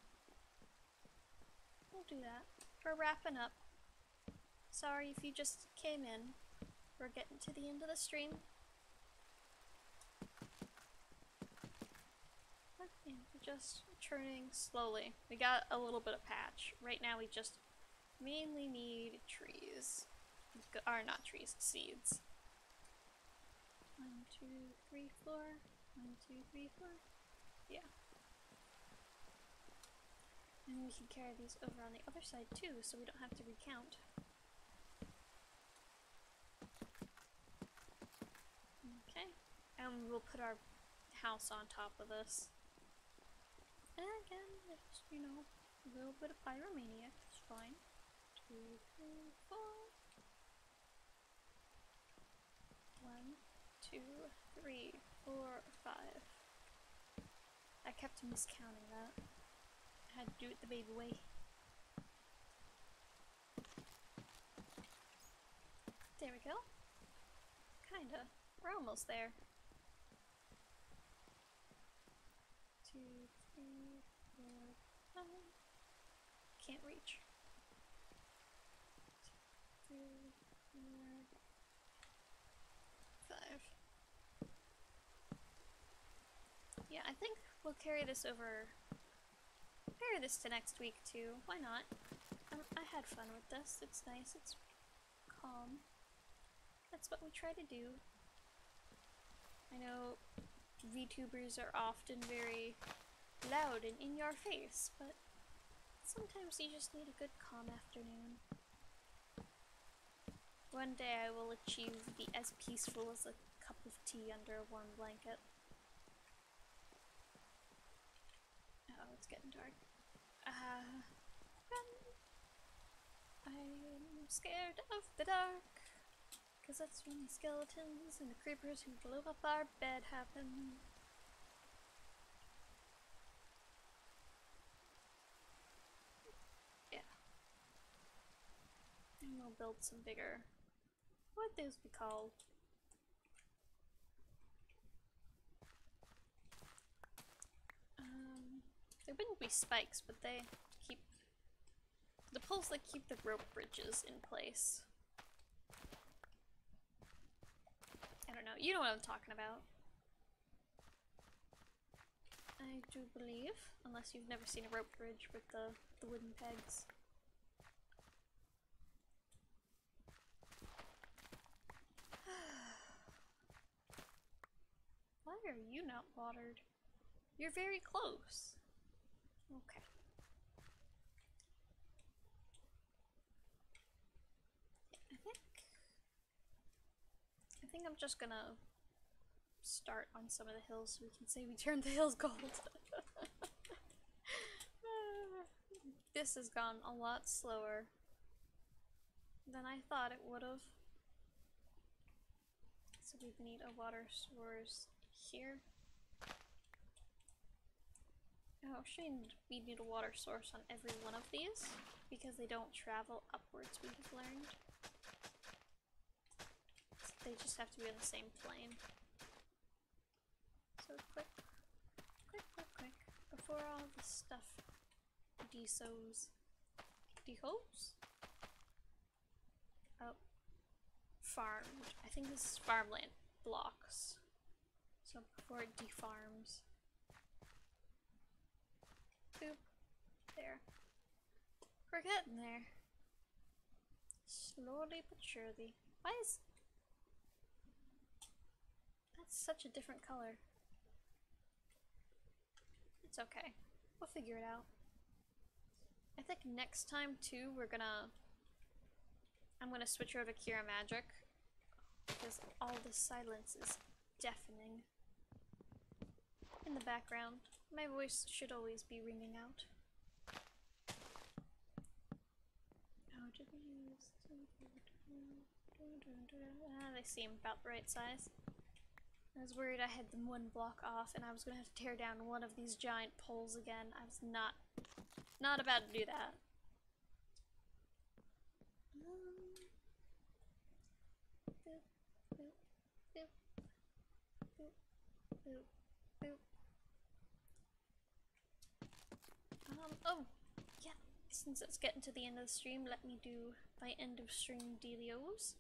that. We're wrapping up. Sorry if you just came in. We're getting to the end of the stream. But yeah, we're just churning slowly. We got a little bit of patch. Right now we just mainly need trees. Or not trees, seeds. 1, 2, 3, 4. 1, 2, 3, 4. Yeah. And we can carry these over on the other side too, so we don't have to recount. Okay. And we'll put our house on top of this. And again, it's, you know, a little bit of pyromania. It's fine. 2, 3, 4. 1, 2, 3, 4, 5. I kept miscounting that. I had to do it the baby way. There we go. Kinda. We're almost there. 2, 3, 4, 5. Can't reach. 2, 4, 5. Yeah, I think we'll carry this over. Carry this to next week too. Why not? I had fun with this. It's nice. It's calm. That's what we try to do. I know VTubers are often very loud and in your face, but sometimes you just need a good calm afternoon. One day I will achieve be as peaceful as a cup of tea under a warm blanket. Oh, it's getting dark. I'm scared of the dark, 'cause that's when the skeletons and the creepers who blew up our bed happen. Yeah. And we'll build some bigger. What would those be called? They wouldn't be spikes, but they keep the poles that keep the rope bridges in place. I don't know. You know what I'm talking about. I do believe, unless you've never seen a rope bridge with the wooden pegs. Why are you not watered? You're very close. Okay. I think I'm just gonna start on some of the hills so we can say we turned the hills gold. This has gone a lot slower than I thought it would have. So we need a water source here. Oh, we need a water source on every one of these because they don't travel upwards, we have learned. They just have to be on the same plane. So quick, before all this stuff desows. Dehose? Oh. Farmed. I think this is farmland blocks. So before it defarms. There. We're getting there. Slowly but surely. Why is... That's such a different color. It's okay. We'll figure it out. I think next time too, I'm gonna switch over to Kira Magic. Because all the silence is deafening. In the background. My voice should always be ringing out. How did we use... they seem about the right size. I was worried I had them one block off and I was gonna have to tear down one of these giant poles again. I was not about to do that. Boop, boop, boop, boop, boop, boop. Oh, yeah, since it's getting to the end of the stream, let me do my end of stream dealios.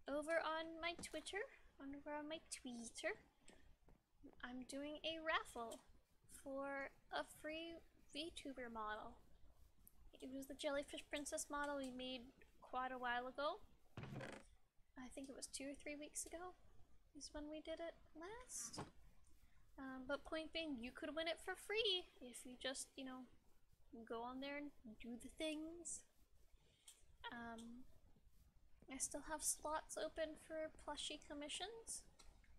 Over on my Twitter, I'm doing a raffle for a free VTuber model. It was the Jellyfish Princess model we made quite a while ago. I think it was 2 or 3 weeks ago is when we did it last. But point being, you could win it for free if you just, you know, go on there and do the things. I still have slots open for plushie commissions.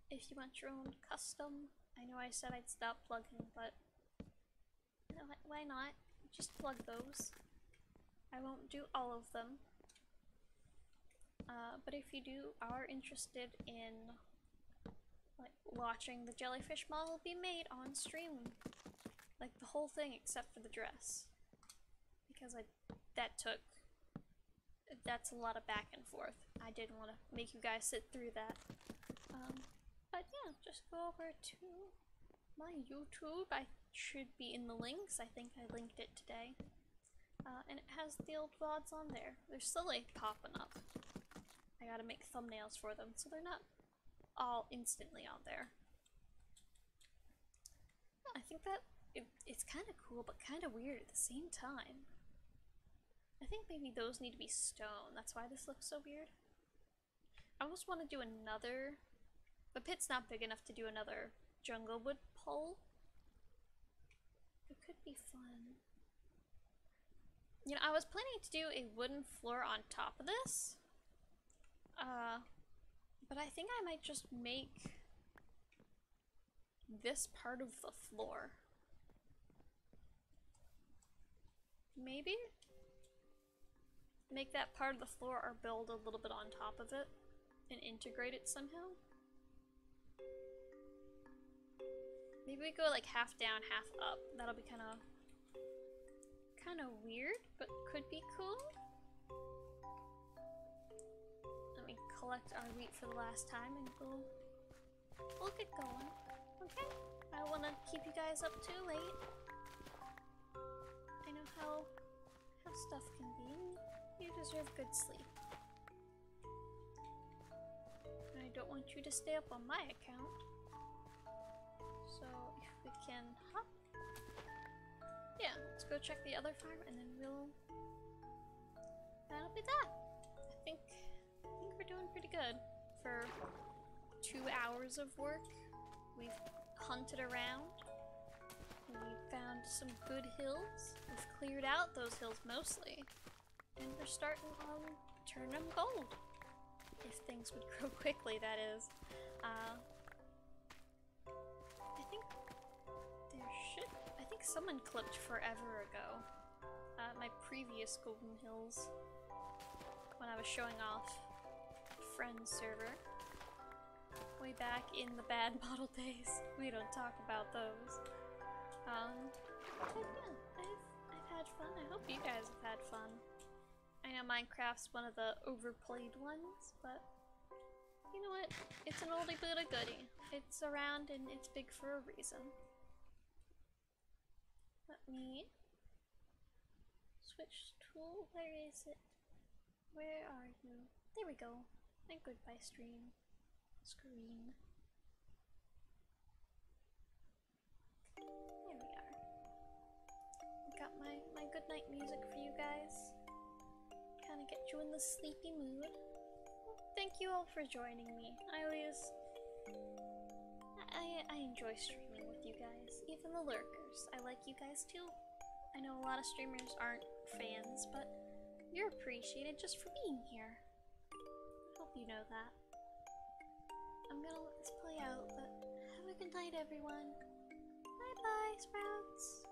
If you want your own custom. I know I said I'd stop plugging, but you know, why not? Just plug those. I won't do all of them. But if you are interested in like watching the jellyfish model be made on stream, like the whole thing except for the dress, because that's a lot of back and forth. I didn't want to make you guys sit through that. But yeah, just go over to my YouTube. I should be in the links. I think I linked it today. And it has the old VODs on there. They're slowly popping up. I gotta make thumbnails for them, so they're not all instantly on there. I think that it's kind of cool, but kind of weird at the same time. I think maybe those need to be stone. That's why this looks so weird. I almost want to do another... The pit's not big enough to do another Junglewood pole. It could be fun. You know, I was planning to do a wooden floor on top of this. But I think I might just make this part of the floor. Maybe? Make that part of the floor or build a little bit on top of it and integrate it somehow. Maybe we go like half down, half up. That'll be kind of weird, but could be cool. Let me collect our wheat for the last time and we'll get going. Okay? I don't want to keep you guys up too late. I know how stuff can be. You deserve good sleep. I don't want you to stay up on my account. So if we can hop. Yeah, let's go check the other farm and then that'll be that. I think we're doing pretty good for 2 hours of work. We've hunted around. We found some good hills. We've cleared out those hills mostly. And we're starting on turn them gold. If things would grow quickly, that is. I think someone clipped forever ago. My previous Golden Hills. When I was showing off Friends server. Way back in the bad model days. We don't talk about those. But yeah, I've had fun. I hope you guys have had fun. I know Minecraft's one of the overplayed ones, but you know what? It's an oldie but a goodie. It's around and it's big for a reason. Let me switch tool. Where is it? Where are you? There we go. And goodbye screen. There we are. Got my good night music for you guys. Kind of get you in the sleepy mood. Thank you all for joining me. I enjoy streaming with you guys, even the lurkers. I like you guys too. I know a lot of streamers aren't fans, but you're appreciated just for being here. Hope you know that. I'm gonna let this play out, but have a good night, everyone. Bye bye, Sprouts.